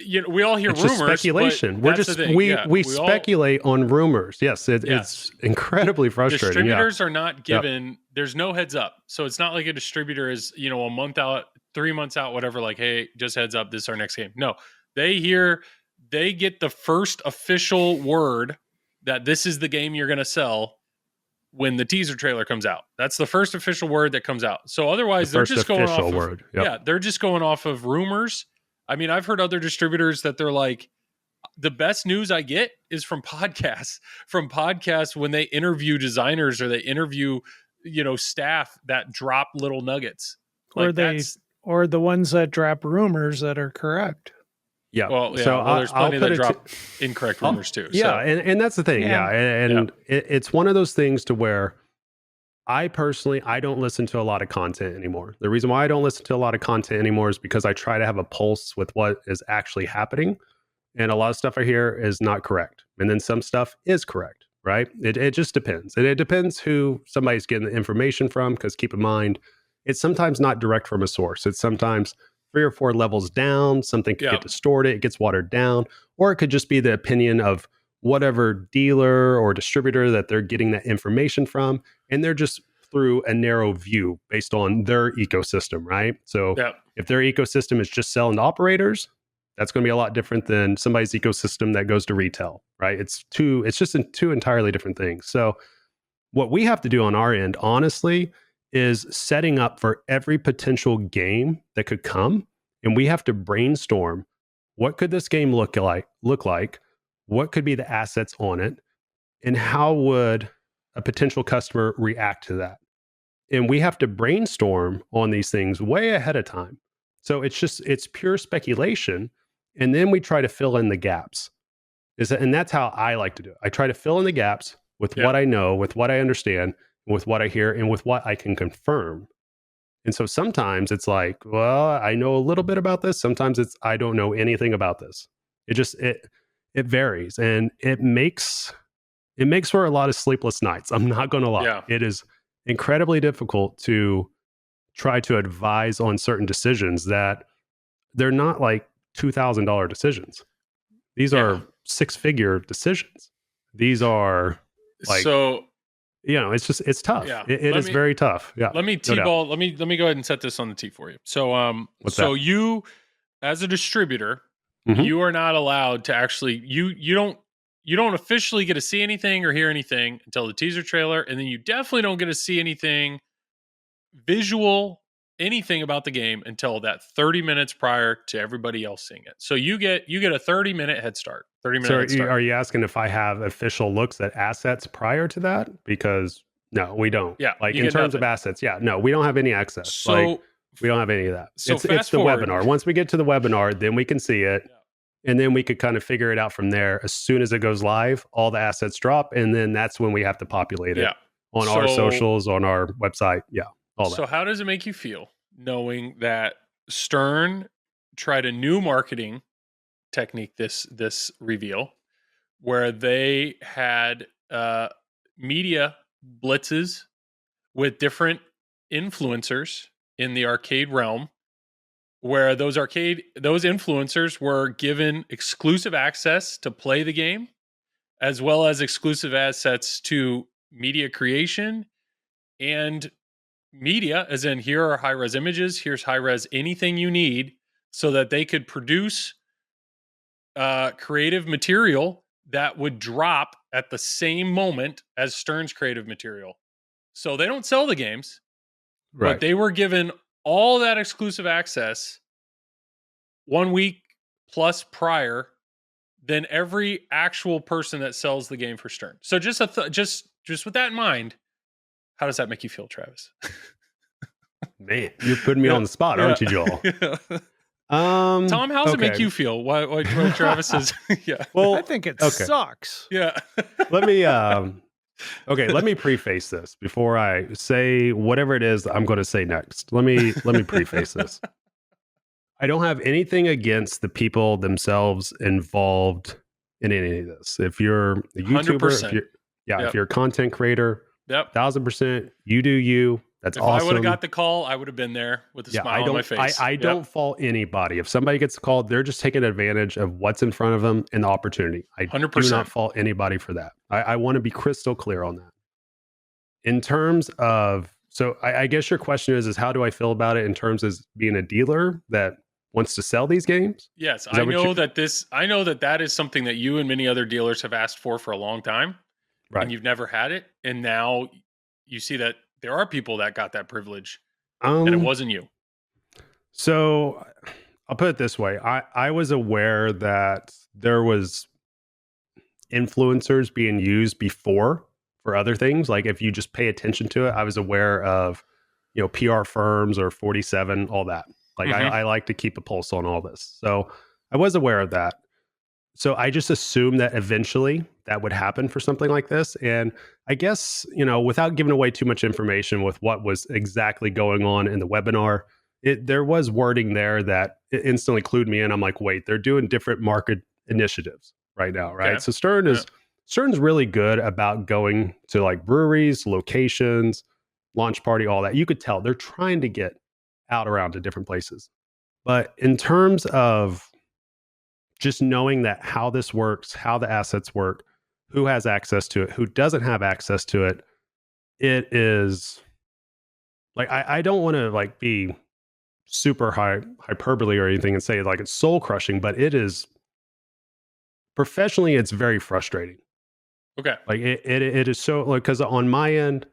we all hear rumors. Speculation. We speculate on rumors. Yes. It's incredibly frustrating. Distributors are not given, there's no heads up. So it's not like a distributor is, a month out, 3 months out, whatever, like, hey, just heads up, this is our next game. No, they hear they get the first official word that this is the game you're going to sell when the teaser trailer comes out. That's the first official word that comes out. So otherwise, they're just going off of, they're just going off of rumors. I mean, I've heard other distributors that they're like, the best news I get is from podcasts. From podcasts when they interview designers or they interview, staff that drop little nuggets. Or or the ones that drop rumors that are correct. Yeah. Well, there's plenty that drop incorrect rumors too. Yeah, so. and that's the thing. Yeah, and it's one of those things to where I personally, I don't listen to a lot of content anymore. The reason why I don't listen to a lot of content anymore is because I try to have a pulse with what is actually happening. And a lot of stuff I hear is not correct. And then some stuff is correct, right? It just depends. And it depends who somebody's getting the information from, because keep in mind, it's sometimes not direct from a source. It's sometimes 3 or 4 levels down, something could get distorted, it gets watered down, or it could just be the opinion of whatever dealer or distributor that they're getting that information from, and they're just through a narrow view based on their ecosystem, right? So if their ecosystem is just selling to operators, that's going to be a lot different than somebody's ecosystem that goes to retail, right? It's just in 2 entirely different things. So what we have to do on our end, honestly, is setting up for every potential game that could come. And we have to brainstorm, what could this game look like? What could be the assets on it? And how would a potential customer react to that? And we have to brainstorm on these things way ahead of time. So it's pure speculation. And then we try to fill in the gaps. And that's how I like to do it. I try to fill in the gaps with what I know, with what I understand, with what I hear, and with what I can confirm. And so sometimes it's like, well, I know a little bit about this. Sometimes it's, I don't know anything about this. It varies. And it makes for a lot of sleepless nights. I'm not going to lie. Yeah. It is incredibly difficult to try to advise on certain decisions that they're not like $2,000 decisions. These are 6-figure decisions. These are like, it's tough. Yeah. It is very tough. Yeah. Let me T-ball. Let me go ahead and set this on the tee for you. So, you, as a distributor, you are not allowed to actually, you don't officially get to see anything or hear anything until the teaser trailer. And then you definitely don't get to see anything visual, anything about the game until that 30 minutes prior to everybody else seeing it. So you get a 30-minute head start. 30-minute head start. Are you asking if I have official looks at assets prior to that? Because no, we don't. Yeah. Like in terms of assets, no, we don't have any access. So we don't have any of that. So it's the webinar. Once we get to the webinar, then we can see it. Yeah. And then we could kind of figure it out from there. As soon as it goes live, all the assets drop. And then that's when we have to populate it on our socials, on our website. Yeah. All that. So how does it make you feel knowing that Stern tried a new marketing technique this reveal, where they had media blitzes with different influencers in the arcade realm, where those influencers were given exclusive access to play the game, as well as exclusive assets to media creation and media, as in, here are high-res images, here's high-res anything you need, so that they could produce creative material that would drop at the same moment as Stern's creative material. So they don't sell the games, but they were given all that exclusive access 1 week plus prior than every actual person that sells the game for Stern. So just with that in mind, how does that make you feel, Travis? Man, you're putting me on the spot, aren't you, Joel? Tom, how does it make you feel? Why Travis is? Well, I think it sucks. Yeah. Let me preface this before I say whatever it is I'm going to say next. Let me preface this. I don't have anything against the people themselves involved in any of this. If you're a YouTuber, if you're a content creator, 1,000%, you do you. That's awesome. If I would have got the call, I would have been there with a smile on my face. I don't fault anybody. If somebody gets called, they're just taking advantage of what's in front of them and the opportunity. I 100%. Do not fault anybody for that. I want to be crystal clear on that. In terms of, so I guess your question is how do I feel about it in terms of being a dealer that wants to sell these games. Yes, I know that is something that you and many other dealers have asked for a long time, right? And you've never had it, and now you see that there are people that got that privilege, and it wasn't you. So I'll put it this way: I was aware that there was influencers being used before for other things. Like if you just pay attention to it, I was aware of, PR firms or 47, all that. Like I like to keep a pulse on all this. So I was aware of that. So I just assumed that eventually that would happen for something like this. And I guess, without giving away too much information with what was exactly going on in the webinar, there was wording there that it instantly clued me in. I'm like, wait, they're doing different market initiatives right now, right? Okay. So Stern's really good about going to like breweries, locations, launch party, all that. You could tell they're trying to get out around to different places. But in terms of just knowing that how this works, how the assets work, who has access to it, who doesn't have access to it, it is like, I don't want to like be super hyperbole or anything and say like it's soul crushing, but it is professionally, it's very frustrating. Okay. Like it is so, like, because on my end,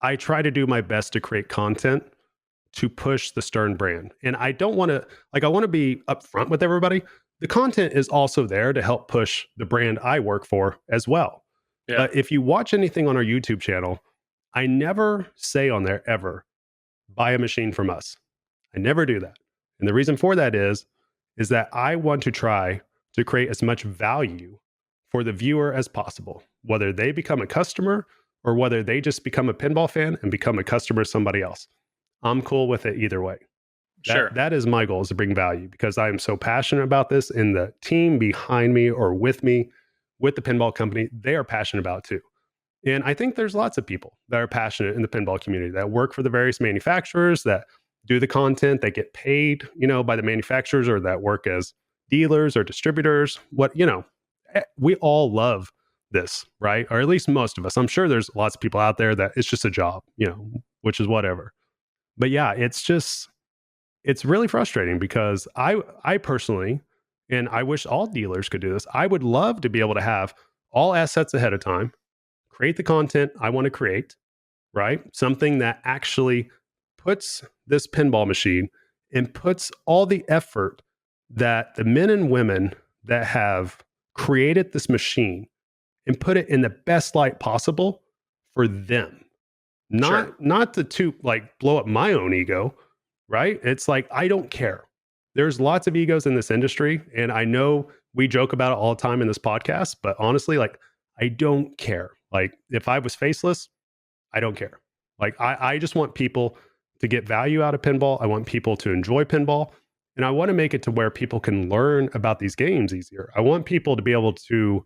I try to do my best to create content to push the Stern brand. And I don't want to, like, I want to be upfront with everybody. The content is also there to help push the brand I work for as well. Yeah. But if you watch anything on our YouTube channel, I never say on there ever, buy a machine from us. I never do that. And the reason for that is that I want to try to create as much value for the viewer as possible, whether they become a customer or whether they just become a pinball fan and become a customer of somebody else. I'm cool with it either way. Sure. That is my goal, is to bring value, because I am so passionate about this, and the team behind me or with me, with the pinball company, they are passionate about it too. And I think there's lots of people that are passionate in the pinball community that work for the various manufacturers, that do the content, that get paid, by the manufacturers, or that work as dealers or distributors. We all love this, right? Or at least most of us. I'm sure there's lots of people out there that it's just a job, which is whatever. But yeah, it's really frustrating, because I personally, and I wish all dealers could do this, I would love to be able to have all assets ahead of time, create the content I want to create, right? Something that actually puts this pinball machine and puts all the effort that the men and women that have created this machine and put it in the best light possible for them. Not to like blow up my own ego, right? It's like, I don't care. There's lots of egos in this industry, and I know we joke about it all the time in this podcast, but honestly, like, I don't care. Like, if I was faceless, I don't care. Like, I just want people to get value out of pinball. I want people to enjoy pinball, and I want to make it to where people can learn about these games easier. I want people to be able to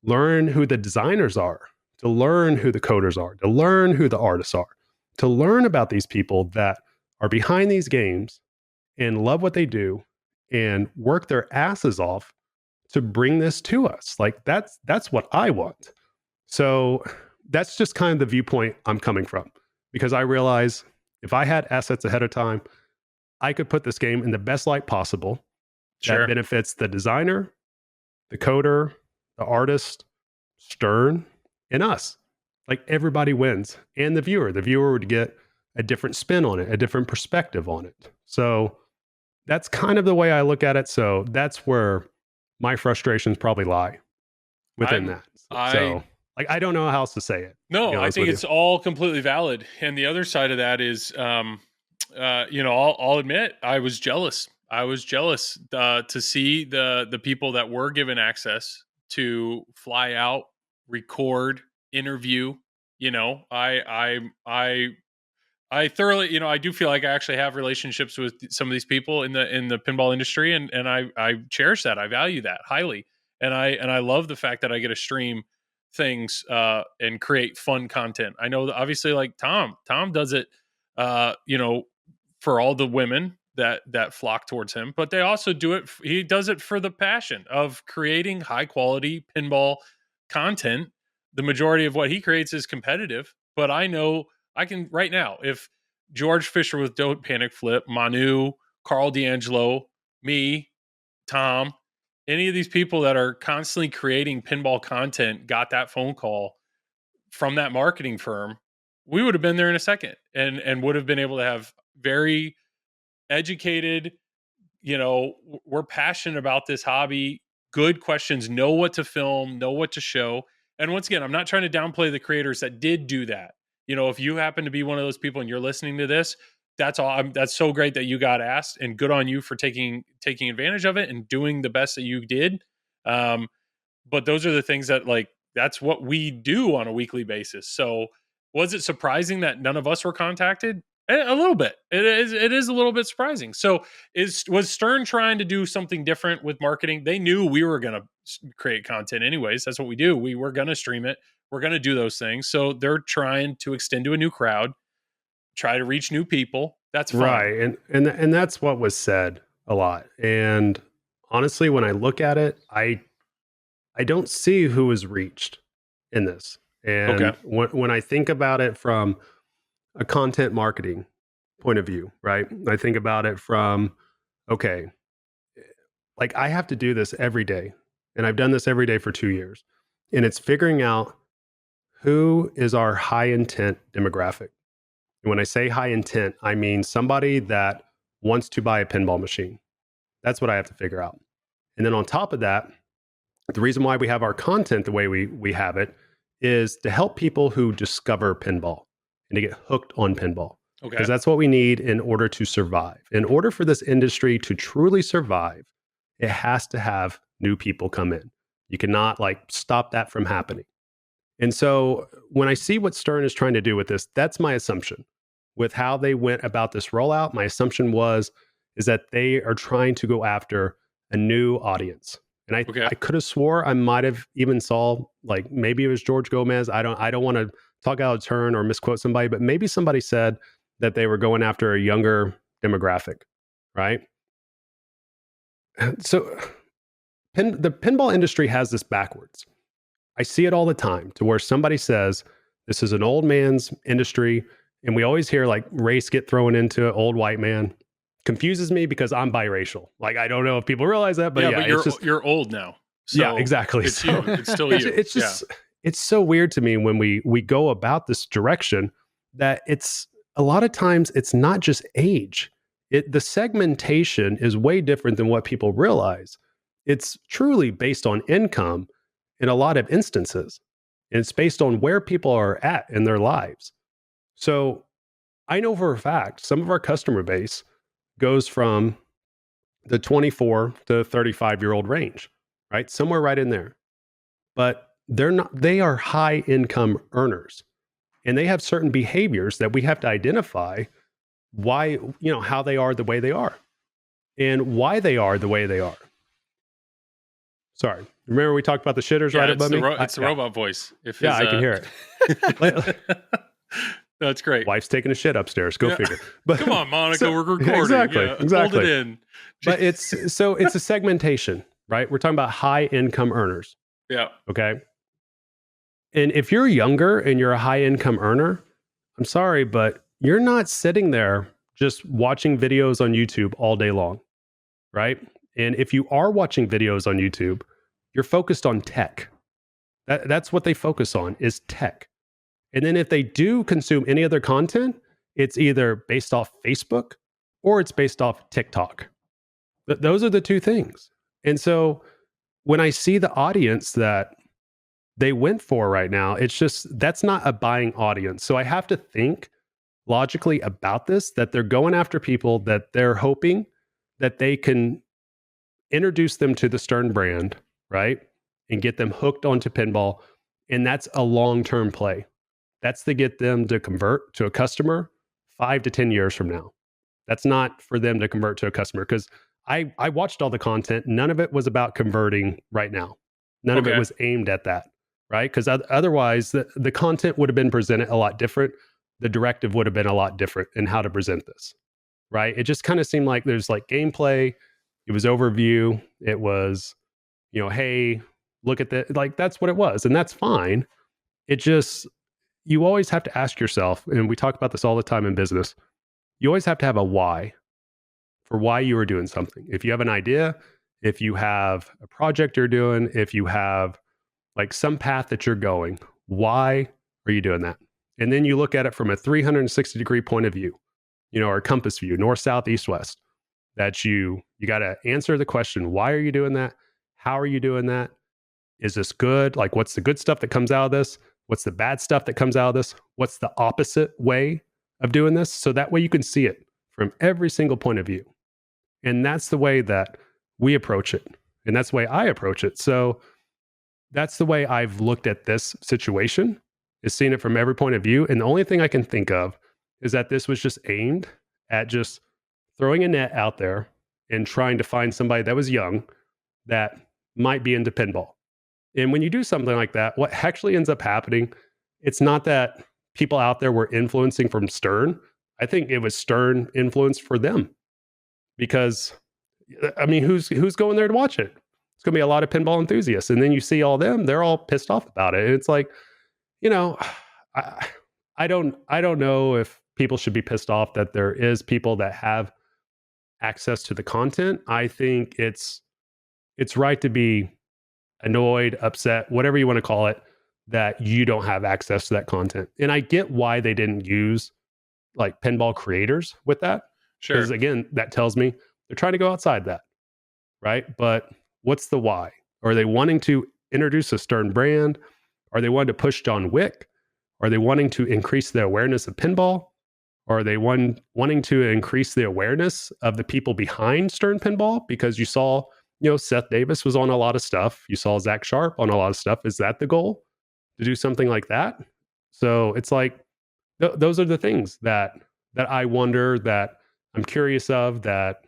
learn who the designers are, to learn who the coders are, to learn who the artists are, to learn about these people that are behind these games and love what they do and work their asses off to bring this to us. Like, that's what I want. So that's just kind of the viewpoint I'm coming from, because I realize if I had assets ahead of time, I could put this game in the best light possible. Sure. That benefits the designer, the coder, the artist, Stern, and us. Like, everybody wins. And the viewer would get a different spin on it, a different perspective on it. So that's kind of the way I look at it. So that's where my frustrations probably lie within that. So like, I don't know how else to say it. No, I think it's all completely valid. And the other side of that is, I'll admit I was jealous. I was jealous to see the people that were given access to fly out, record, interview. I thoroughly, I do feel like I actually have relationships with some of these people in the pinball industry, and I cherish that. I value that highly, and I love the fact that I get to stream things and create fun content. I know that obviously, like Tom does it, for all the women that flock towards him, but they also do it. He does it for the passion of creating high quality pinball content. The majority of what he creates is competitive, but I know I can right now, if George Fisher with Don't Panic Flip, Manu, Carl D'Angelo, me, Tom, any of these people that are constantly creating pinball content got that phone call from that marketing firm, we would have been there in a second and would have been able to have very educated, we're passionate about this hobby, good questions, know what to film, know what to show. And once again, I'm not trying to downplay the creators that did do that. If you happen to be one of those people and you're listening to this, that's all. That's so great that you got asked, and good on you for taking advantage of it and doing the best that you did. But those are the things that, like, that's what we do on a weekly basis. So was it surprising that none of us were contacted? A little bit. It is a little bit surprising. So was Stern trying to do something different with marketing? They knew we were going to create content anyways. That's what we do. We were going to stream it. We're going to do those things. So they're trying to extend to a new crowd, try to reach new people. That's fine. Right. And that's what was said a lot. And honestly, when I look at it, I don't see who was reached in this. And when I think about it from a content marketing point of view, right? I think about it from, okay, like I have to do this every day. And I've done this every day for 2 years. And it's figuring out who is our high intent demographic. And when I say high intent, I mean somebody that wants to buy a pinball machine. That's what I have to figure out. And then on top of that, the reason why we have our content the way we have it is to help people who discover pinball and to get hooked on pinball. Okay. Because that's what we need in order to survive. In order for this industry to truly survive, it has to have new people come in. You cannot stop that from happening. And so when I see what Stern is trying to do with this, that's my assumption. With how they went about this rollout, my assumption is that they are trying to go after a new audience. And I could have swore I might have even saw, maybe it was George Gomez. I don't want to talk out of turn or misquote somebody, but maybe somebody said that they were going after a younger demographic, right? So the pinball industry has this backwards. I see it all the time to where somebody says, this is an old man's industry. And we always hear race get thrown into it, old white man. Confuses me because I'm biracial. I don't know if people realize that, but but you're old now. So yeah, exactly. It's you. It's still you. It's just, it's so weird to me when we go about this direction that it's a lot of times it's not just age. The segmentation is way different than what people realize. It's truly based on income in a lot of instances. And it's based on where people are at in their lives. So I know for a fact, some of our customer base goes from the 24 to 35-year-old range, right? Somewhere right in there. But they are high income earners. And they have certain behaviors that we have to identify why, how they are the way they are and why they are the way they are. Sorry. Remember we talked about the shitters right above me? It's the robot voice. I can hear it. That's great. Wife's taking a shit upstairs. Go figure. But come on, Monica, we're recording. Exactly. Hold it in. But it's a segmentation, right? We're talking about high income earners. Yeah. Okay. And if you're younger and you're a high income earner, I'm sorry, but you're not sitting there just watching videos on YouTube all day long, right? And if you are watching videos on YouTube, you're focused on tech. That's what they focus on, is tech. And then if they do consume any other content, it's either based off Facebook or it's based off TikTok. Those are the two things. And so when I see the audience that they went for right now, it's just, that's not a buying audience. So I have to think logically about this, that they're going after people that they're hoping that they can introduce them to the Stern brand, right? And get them hooked onto pinball. And that's a long-term play. That's to get them to convert to a customer 5 to 10 years from now. That's not for them to convert to a customer, because I watched all the content. None of it was about converting right now. None of it was aimed at that, right? Because otherwise the content would have been presented a lot different. The directive would have been a lot different in how to present this, right? It just kind of seemed like there's gameplay. It was overview. It was, hey, look at that. That's what it was. And that's fine. It just, you always have to ask yourself, and we talk about this all the time in business, you always have to have a why for why you are doing something. If you have an idea, if you have a project you're doing, if you have like some path that you're going, why are you doing that? And then you look at it from a 360-degree point of view, or a compass view, north, south, east, west, that you got to answer the question, why are you doing that? How are you doing that? Is this good? Like, what's the good stuff that comes out of this? What's the bad stuff that comes out of this? What's the opposite way of doing this? So that way you can see it from every single point of view. And that's the way that we approach it. And that's the way I approach it. So that's the way I've looked at this situation, is seeing it from every point of view. And the only thing I can think of is that this was just aimed at just throwing a net out there and trying to find somebody that was young that might be into pinball. And when you do something like that, what actually ends up happening, it's not that people out there were influencing from Stern. I think it was Stern influence for them. Because, I mean, who's going there to watch it? It's going to be a lot of pinball enthusiasts. And then you see all them, they're all pissed off about it. And it's like, I don't know if people should be pissed off that there is people that have access to the content. I think it's right to be annoyed, upset, whatever you want to call it, that you don't have access to that content. And I get why they didn't use like pinball creators with that. Sure. Because again, that tells me they're trying to go outside that, right? But what's the why? Are they wanting to introduce a Stern brand? Are they wanting to push John Wick? Are they wanting to increase the awareness of pinball? Or are they wanting to increase the awareness of the people behind Stern Pinball? Because you saw, Seth Davis was on a lot of stuff. You saw Zach Sharp on a lot of stuff. Is that the goal? To do something like that? So it's like, those are the things that I wonder, that I'm curious of, that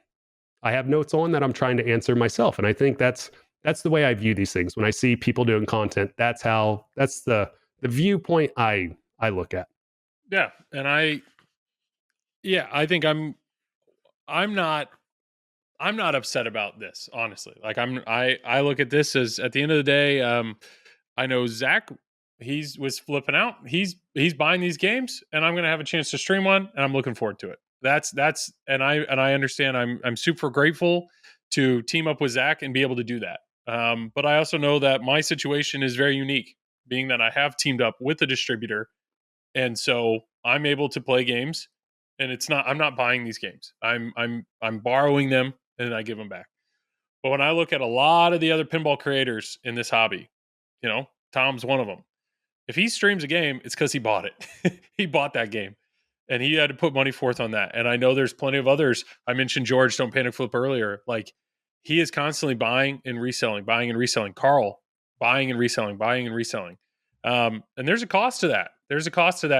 I have notes on, that I'm trying to answer myself. And I think that's the way I view these things. When I see people doing content, that's the viewpoint I look at. Yeah. And I think I'm not upset about this, honestly. Like I look at this as, at the end of the day, I know Zach, was flipping out. He's buying these games, and I'm going to have a chance to stream one, and I'm looking forward to it. And I understand. I'm super grateful to team up with Zach and be able to do that. But I also know that my situation is very unique, being that I have teamed up with a distributor, and so I'm able to play games. And I'm not buying these games. I'm borrowing them, and then I give them back. But when I look at a lot of the other pinball creators in this hobby, Tom's one of them. If he streams a game, it's because he bought it. He bought that game, and he had to put money forth on that. And I know there's plenty of others. I mentioned George, Don't Panic Flip earlier. Like, he is constantly buying and reselling. Carl, buying and reselling. And there's a cost to that.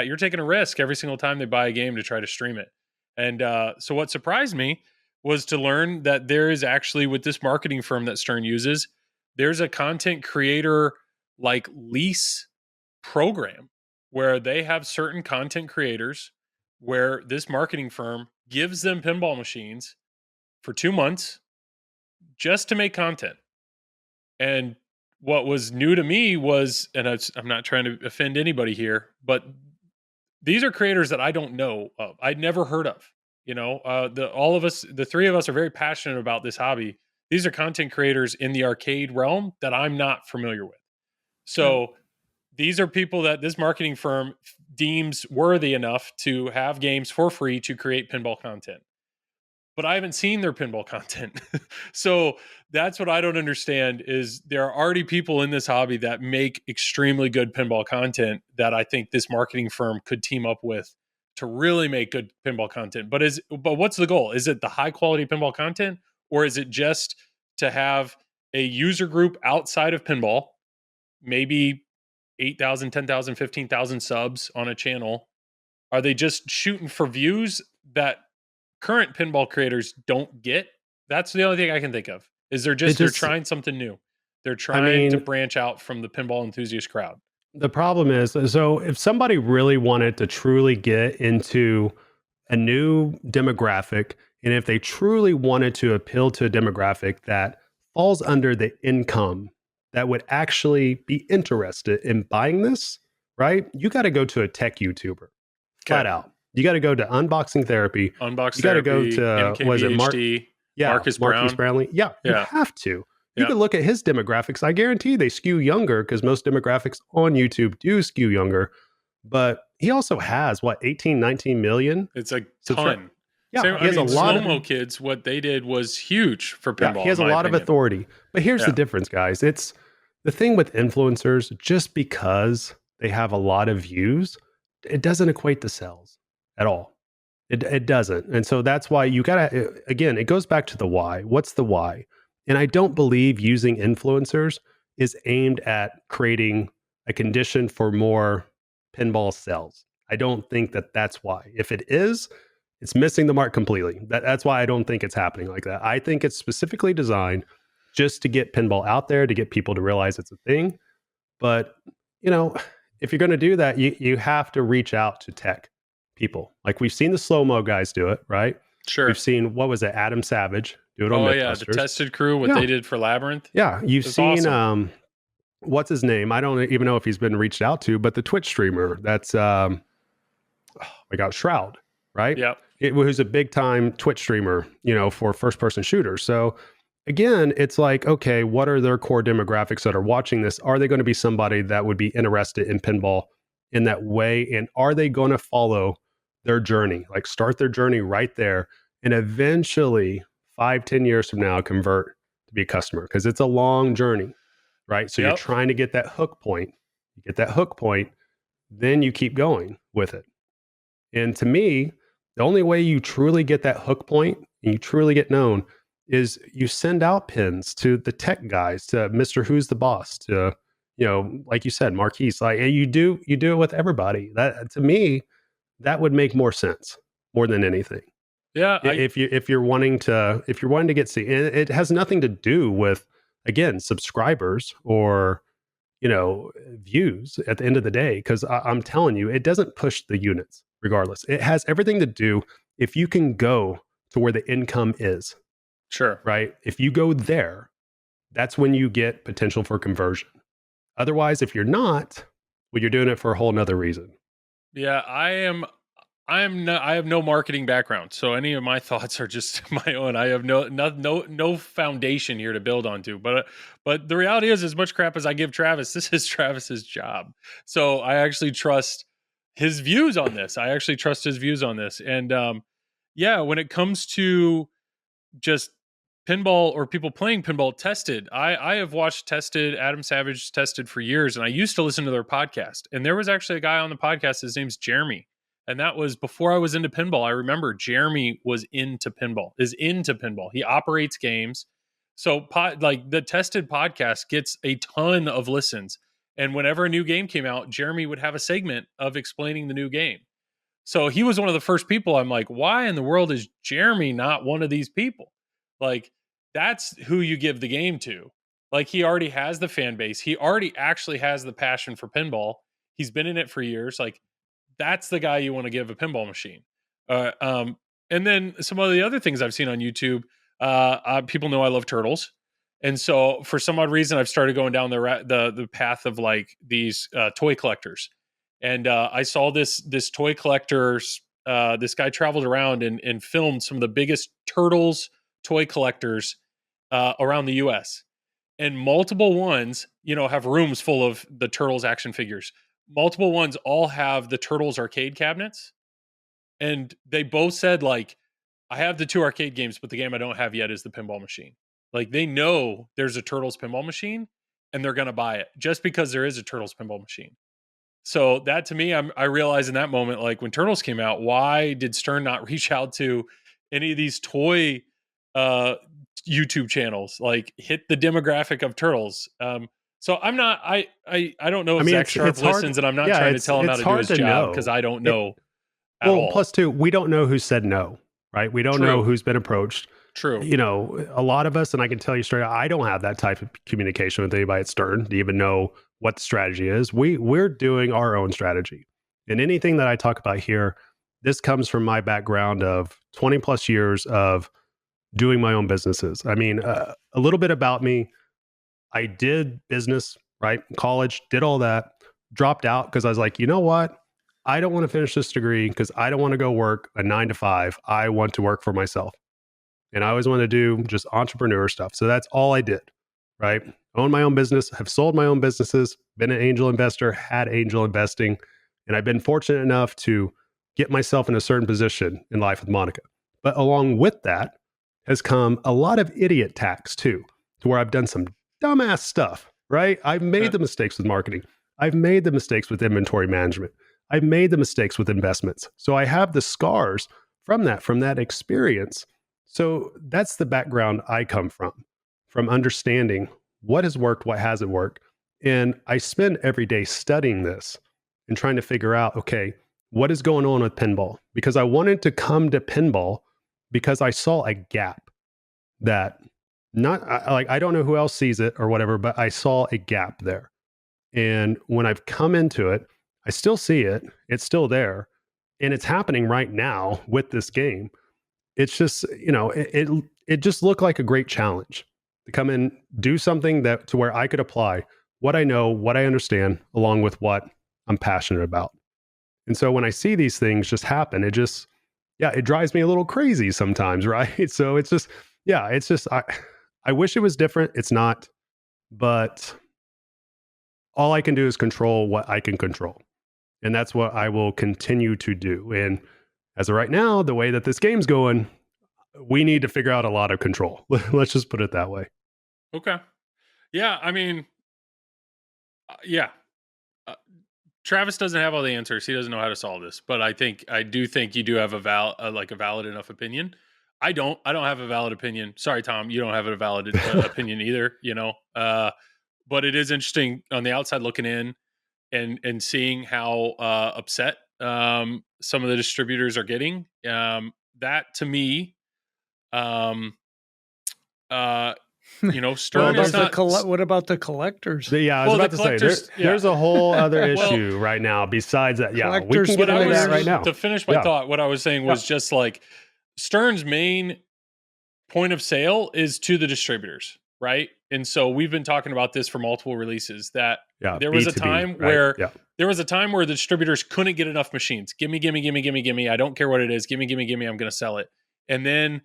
You're taking a risk every single time they buy a game to try to stream it. And so what surprised me was to learn that there is actually, with this marketing firm that Stern uses, there's a content creator like lease program where they have certain content creators where this marketing firm gives them pinball machines for 2 months just to make content. And what was new to me was, and I'm not trying to offend anybody here, but these are creators that I don't know of. I'd never heard of. All of us, the three of us, are very passionate about this hobby. These are content creators in the arcade realm that I'm not familiar with. So these are people that this marketing firm deems worthy enough to have games for free to create pinball content. But I haven't seen their pinball content. So that's what I don't understand, is there are already people in this hobby that make extremely good pinball content that I think this marketing firm could team up with to really make good pinball content. But what's the goal? Is it the high quality pinball content, or is it just to have a user group outside of pinball, maybe 8,000, 10,000, 15,000 subs on a channel? Are they just shooting for views that current pinball creators don't get? That's the only thing I can think of. Is they're trying something new. They're trying to branch out from the pinball enthusiast crowd. The problem is, so if somebody really wanted to truly get into a new demographic, and if they truly wanted to appeal to a demographic that falls under the income that would actually be interested in buying this, right? You got to go to a tech YouTuber, flat out. You got to go to Unboxing Therapy. Unbox You got to Therapy, go to, was it MKBHD, Marcus Brownlee? Yeah, you have to. You can look at his demographics. I guarantee they skew younger because most demographics on YouTube do skew younger. But he also has, 18, 19 million? It's a ton. Yeah, he has a lot Slow-mo kids, what they did was huge for pinball. Yeah, he has a lot of authority. But here's the difference, guys. It's the thing with influencers, just because they have a lot of views, it doesn't equate to sales at all. It doesn't. And so that's why you got to, again, it goes back to the why. What's the why? And I don't believe using influencers is aimed at creating a condition for more pinball sales. I don't think that that's why. If it is, it's missing the mark completely. That's why I don't think it's happening like that. I think it's specifically designed just to get pinball out there, to get people to realize it's a thing. But, if you're going to do that, you have to reach out to tech people. Like we've seen the slow-mo guys do it, right? Sure. We've seen, what was it, Adam Savage do it on Mythbusters. The Tested Crew, what they did for Labyrinth. Yeah, you've seen, awesome. What's his name? I don't even know if he's been reached out to, but the Twitch streamer, that's, Shoutout, right? Yeah. Who's a big time Twitch streamer, for first person shooters. So again, it's like, okay, what are their core demographics that are watching this? Are they going to be somebody that would be interested in pinball in that way? And are they going to follow their journey, like start their journey right there and eventually 5-10 years from now convert to be a customer? Because it's a long journey, right? So you're trying to get that hook point. You get that hook point, then you keep going with it. And to me, the only way you truly get that hook point and you truly get known is you send out pins to the tech guys, to Mr. Who's the Boss, to, like you said, Marquise, and you do it with everybody. That, to me, that would make more sense more than anything. Yeah. If you're wanting to get seen, it has nothing to do with, again, subscribers or, views at the end of the day. Cause I'm telling you, it doesn't push the units regardless. It has everything to do if you can go to where the income is. Sure. Right. If you go there, that's when you get potential for conversion. Otherwise, if you're not, well, you're doing it for a whole nother reason. Yeah, I have no marketing background, so any of my thoughts are just my own. I have no foundation here to build onto. But the reality is, as much crap as I give Travis, this is Travis's job. So I actually trust his views on this. And when it comes to just pinball or people playing pinball, Tested, I have watched Tested, Adam Savage Tested for years, and I used to listen to their podcast. And there was actually a guy on the podcast, his name's Jeremy. And that was before I was into pinball. I remember Jeremy is into pinball. He operates games. So the Tested podcast gets a ton of listens. And whenever a new game came out, Jeremy would have a segment of explaining the new game. So he was one of the first people. I'm like, why in the world is Jeremy not one of these people? Like, that's who you give the game to. Like, he already has the fan base. He already actually has the passion for pinball. He's been in it for years. Like, that's the guy you want to give a pinball machine. And then some of the other things I've seen on YouTube, people know I love turtles. And so for some odd reason, I've started going down the path of like these toy collectors. And I saw this toy collectors, this guy traveled around and filmed some of the biggest turtles toy collectors around the US. And multiple ones, have rooms full of the Turtles action figures. Multiple ones all have the Turtles arcade cabinets. And they both said, like, I have the 2 arcade games, but the game I don't have yet is the pinball machine. Like, they know there's a Turtles pinball machine and they're going to buy it just because there is a Turtles pinball machine. So that, to me, I realized in that moment, like, when Turtles came out, why did Stern not reach out to any of these toy YouTube channels? Like, hit the demographic of Turtles. So I'm not, I don't know if Zach Sharp listens, and I'm not trying to tell him how to do his job because I don't know at all. Plus, too, we don't know who said no, right? We don't know who's been approached. True. A lot of us, and I can tell you straight out, I don't have that type of communication with anybody at Stern to even know what the strategy is. We're doing our own strategy. And anything that I talk about here, this comes from my background of 20 plus years of doing my own businesses. I mean, a little bit about me. I did business, right? In college, did all that, dropped out because I was like, you know what? I don't want to finish this degree because I don't want to go work a 9 to 5. I want to work for myself. And I always want to do just entrepreneur stuff. So that's all I did, right? Own my own business, have sold my own businesses, been an angel investor, had angel investing, and I've been fortunate enough to get myself in a certain position in life with Monica. But along with that has come a lot of idiot tax too, to where I've done some dumbass stuff, right? I've made the mistakes with marketing. I've made the mistakes with inventory management. I've made the mistakes with investments. So I have the scars from that experience. So that's the background I come from understanding what has worked, what hasn't worked. And I spend every day studying this and trying to figure out, okay, what is going on with pinball? Because I wanted to come to pinball because I saw a gap that I don't know who else sees it or whatever, but I saw a gap there. And when I've come into it, I still see it. It's still there. And it's happening right now with this game. It's just, it just looked like a great challenge to come in, do something that to where I could apply what I know, what I understand, along with what I'm passionate about. And so when I see these things just happen, it drives me a little crazy sometimes, right? So I wish it was different. It's not, but all I can do is control what I can control. And that's what I will continue to do. And as of right now, the way that this game's going, we need to figure out a lot of control. Let's just put it that way. Okay. Yeah. I mean, yeah. Travis doesn't have all the answers. He doesn't know how to solve this, but I do think you do have a valid enough opinion. I don't have a valid opinion. Sorry, Tom, you don't have a valid opinion either, but it is interesting on the outside looking in and seeing how upset some of the distributors are getting. That to me, Stern is not. What about the collectors? Yeah, I was about to say there's a whole other issue right now besides that. Yeah, we can get into that right now. To finish my thought, what I was saying was just like Stern's main point of sale is to the distributors, right? And so we've been talking about this for multiple releases that there was a time where the distributors couldn't get enough machines. Gimme. I don't care what it is. Gimme. I'm going to sell it. And then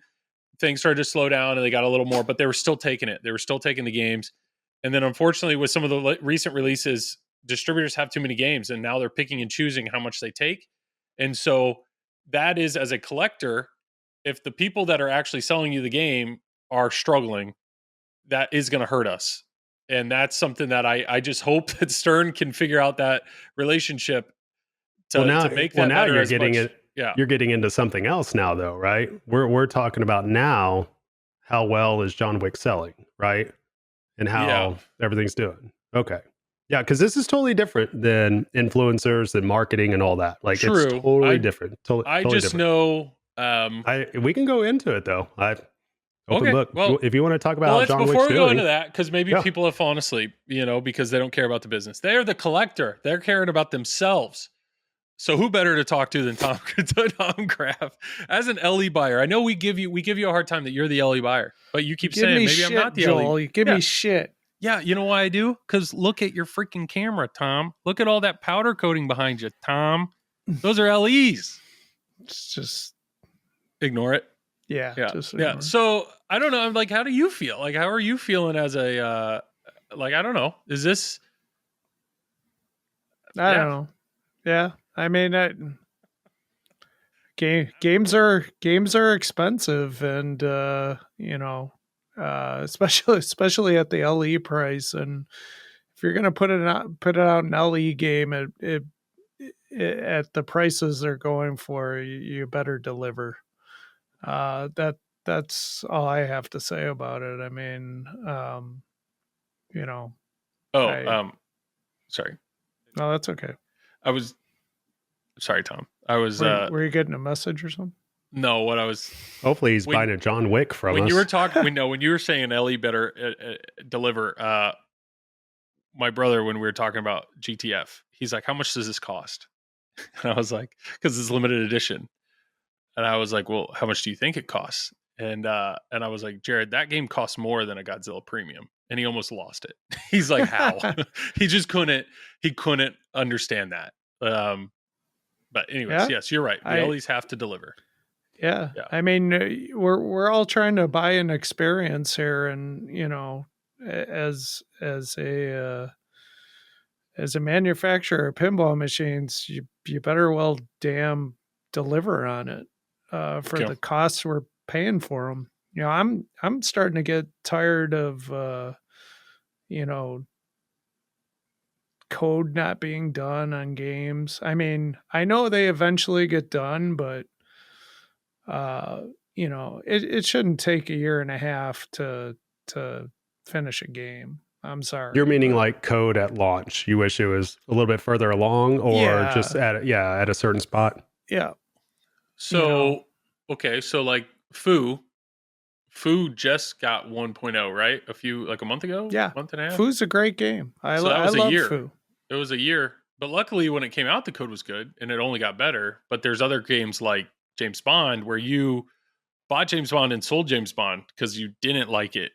things started to slow down and they got a little more, but they were still taking it. They were still taking the games. And then unfortunately with some of the recent releases, distributors have too many games and now they're picking and choosing how much they take. And so that is, as a collector, if the people that are actually selling you the game are struggling, that is going to hurt us. And that's something that I just hope that Stern can figure out that relationship to make that better. You're getting it. Yeah. You're getting into something else now though, right? We're talking about now how well is John Wick selling, right? And how everything's doing. Okay. Yeah, because this is totally different than influencers and marketing and all that. Like True. It's totally different. I just know we can go into it though. Open book. Well, if you want to talk about how John Wick's before we go into that, because maybe people have fallen asleep, because they don't care about the business. They're the collector. They're caring about themselves. So who better to talk to than Tom Graf as an LE buyer? I know we give you a hard time that you're the LE buyer, but you keep saying maybe I'm not the Joel. LE. You give me shit. Yeah, you know why I do? Because look at your freaking camera, Tom. Look at all that powder coating behind you, Tom. Those are LEs. Just ignore it. Yeah. So I don't know. I'm like, how do you feel? Like, how are you feeling as a I don't know. Is this? I don't know. Yeah. I mean, games are expensive, and especially at the LE price. And if you're gonna put it out an LE game at the prices they're going for, you better deliver. That's all I have to say about it. I mean, sorry. No, that's okay. Sorry, Tom. I was. Were you getting a message or something? No, what I was. Hopefully, he's buying a John Wick from us. When you were talking, when you were saying LE better deliver, my brother, when we were talking about GTF, he's like, "How much does this cost?" And I was like, "Because it's limited edition." And I was like, "Well, how much do you think it costs?" And I was like, "Jared, that game costs more than a Godzilla Premium." And he almost lost it. He's like, "How?" He just couldn't. He couldn't understand that. But anyways, yes, you're right. We always have to deliver. Yeah. I mean, we're all trying to buy an experience here, and as a manufacturer of pinball machines, you better well damn deliver on it for the costs we're paying for them. I'm starting to get tired of code not being done on games. I mean, I know they eventually get done, but it shouldn't take a year and a half to finish a game. I'm sorry. You're meaning like code at launch. You wish it was a little bit further along, or just at a certain spot. Yeah. So okay, so like Foo just got 1.0, right? A month ago? Yeah. Month and a half? Foo's a great game. I love Foo. It was a year. But luckily when it came out, the code was good and it only got better. But there's other games like James Bond where you bought James Bond and sold James Bond because you didn't like it.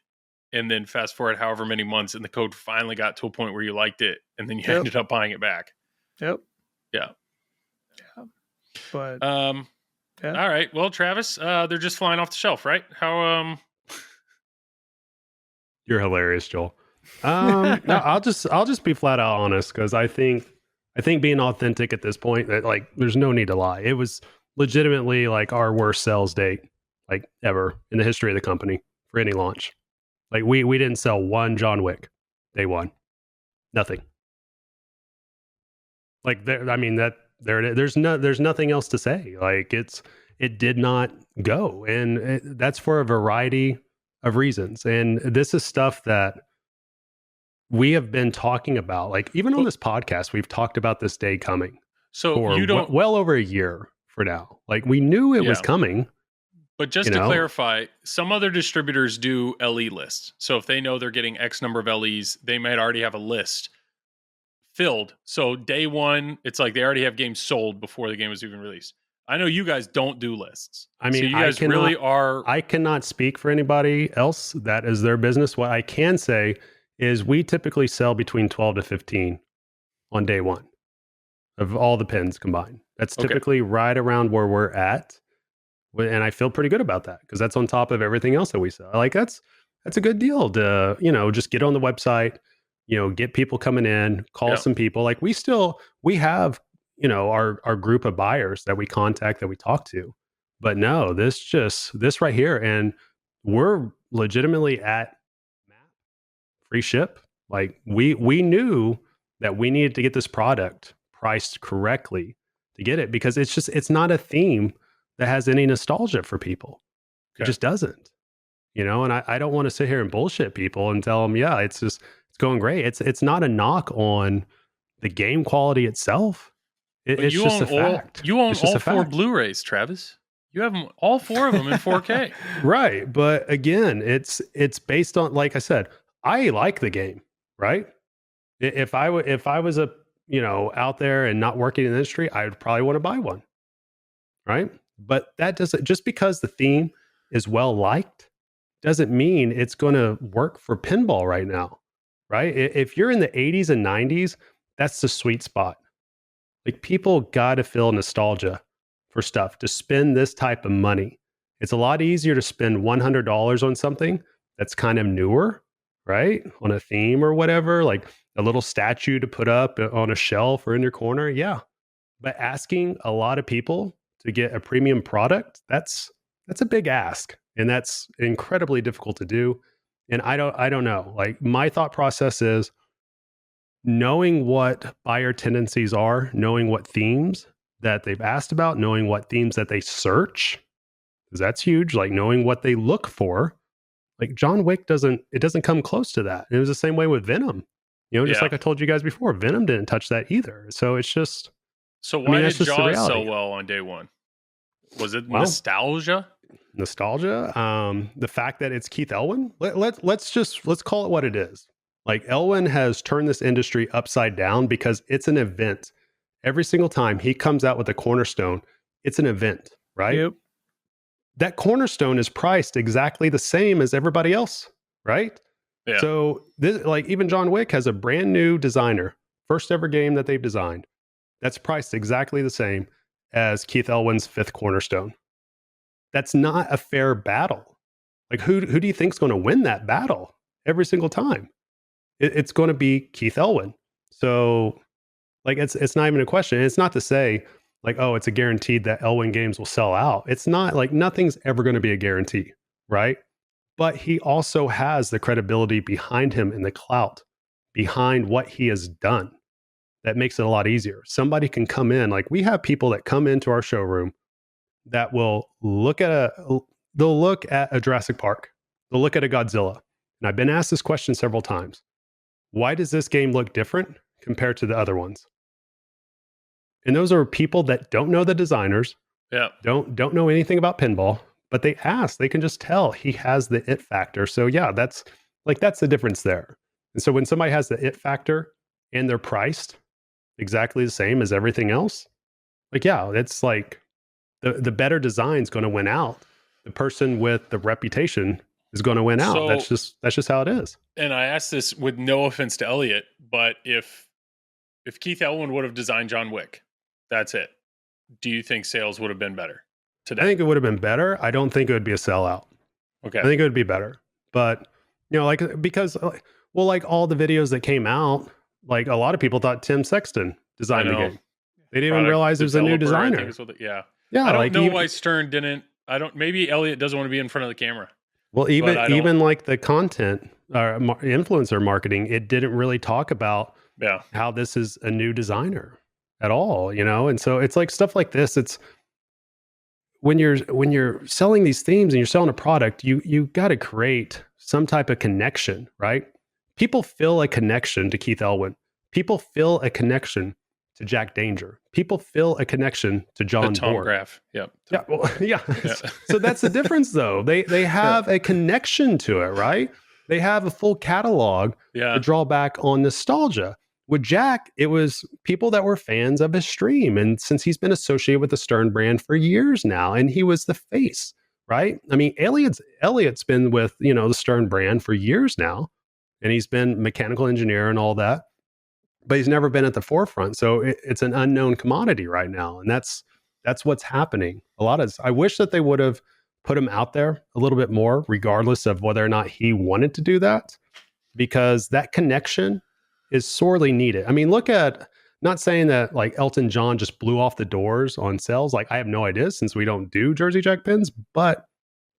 And then fast forward however many months and the code finally got to a point where you liked it. And then you ended up buying it back. Yep. Yeah. But all right. Well, Travis, they're just flying off the shelf, right? How You're hilarious, Joel. No, I'll just be flat out honest, because I think being authentic at this point, that like there's no need to lie. It was legitimately like our worst sales date like ever in the history of the company for any launch. Like we didn't sell one John Wick day one. Nothing. Like there's nothing else to say. Like it did not go, and that's for a variety of reasons. And this is stuff that we have been talking about. Like even on this podcast, we've talked about this day coming. So for you don't well over a year for now. Like we knew it was coming. But just to clarify, some other distributors do LE lists. So if they know they're getting X number of LEs, they might already have a list filled. So day one, it's like they already have games sold before the game was even released. I know you guys don't do lists. I mean, so you guys really are. I cannot speak for anybody else. That is their business. What I can say is we typically sell between 12 to 15 on day one of all the pins combined. That's typically right around where we're at. And I feel pretty good about that because that's on top of everything else that we sell. Like that's a good deal to, just get on the website, get people coming in, call some people. Like we have, our group of buyers that we contact, that we talk to. But no, this right here. And we're legitimately at free ship. Like we knew that we needed to get this product priced correctly to get it, because it's not a theme that has any nostalgia for people. It just doesn't, and I don't want to sit here and bullshit people and tell them, it's going great. It's not a knock on the game quality itself. It's just a fact. You own all 4 Blu-rays, Travis. You have them, all 4 of them in 4K. Right. But again, it's based on, like I said, I like the game, right? If I was out there and not working in the industry, I would probably want to buy one. Right. But that doesn't, just because the theme is well liked doesn't mean it's going to work for pinball right now. Right. If you're in the 80s and 90s, that's the sweet spot. Like people got to feel nostalgia for stuff to spend this type of money. It's a lot easier to spend $100 on something that's kind of newer, right? On a theme or whatever, like a little statue to put up on a shelf or in your corner. Yeah. But asking a lot of people to get a premium product, that's a big ask, and that's incredibly difficult to do. And I don't know. Like my thought process is knowing what buyer tendencies are, knowing what themes that they've asked about, knowing what themes that they search, because that's huge. Like knowing what they look for. Like John Wick doesn't come close to that. And it was the same way with Venom. Just like I told you guys before, Venom didn't touch that either. So it's just. So why did Jaws sell well on day one? Was it nostalgia? Nostalgia. The fact that it's Keith Elwin. Let's call it what it is. Like Elwin has turned this industry upside down because it's an event. Every single time he comes out with a cornerstone, it's an event, right? Yep. That cornerstone is priced exactly the same as everybody else, right? Yeah. So this, like even John Wick has a brand new designer, first ever game that they've designed. That's priced exactly the same as Keith Elwin's fifth cornerstone. That's not a fair battle. Like, who do you think's going to win that battle every single time? It's going to be Keith Elwin. So, like, it's not even a question. It's not to say, like, oh, it's a guaranteed that Elwin games will sell out. It's not, like, nothing's ever going to be a guarantee, right? But he also has the credibility behind him and the clout behind what he has done. That makes it a lot easier. Somebody can come in, like, we have people that come into our showroom that will they'll look at a Jurassic Park, they'll look at a Godzilla. And I've been asked this question several times. Why does this game look different compared to the other ones? And those are people that don't know the designers, don't know anything about pinball, but they ask, they can just tell he has the it factor. So yeah, that's the difference there. And so when somebody has the it factor and they're priced exactly the same as everything else, like, yeah, it's like the better design is going to win out. The person with the reputation is going to win out. So, that's just how it is. And I asked this with no offense to Elliot, but if Keith Elwin would have designed John Wick, that's it. Do you think sales would have been better today? I think it would have been better. I don't think it would be a sellout. Okay. I think it would be better. But, like, because, well, like all the videos that came out, like a lot of people thought Tim Sexton designed the game. They didn't even realize it was a new designer. Yeah. Yeah. I don't know why Stern didn't. Maybe Elliot doesn't want to be in front of the camera. Well, even like the content or influencer marketing, it didn't really talk about how this is a new designer at all, And so it's like stuff like this. It's when you're selling these themes and you're selling a product, you got to create some type of connection, right? People feel a connection to Keith Elwin. People feel a connection to Jack Danger. People feel a connection to John Tom Board. Graf. Yeah. Yeah. Well, yeah. So that's the difference, though. They have a connection to it, right? They have a full catalog to draw back on nostalgia. With Jack, it was people that were fans of his stream. And since he's been associated with the Stern brand for years now, and he was the face, right? I mean, Elliot's been with, the Stern brand for years now, and he's been mechanical engineer and all that, but he's never been at the forefront. So it's an unknown commodity right now. And that's what's happening. I wish that they would have put him out there a little bit more, regardless of whether or not he wanted to do that, because that connection is sorely needed. I mean, look at, not saying that like Elton John just blew off the doors on sales. Like, I have no idea since we don't do Jersey Jack pins, but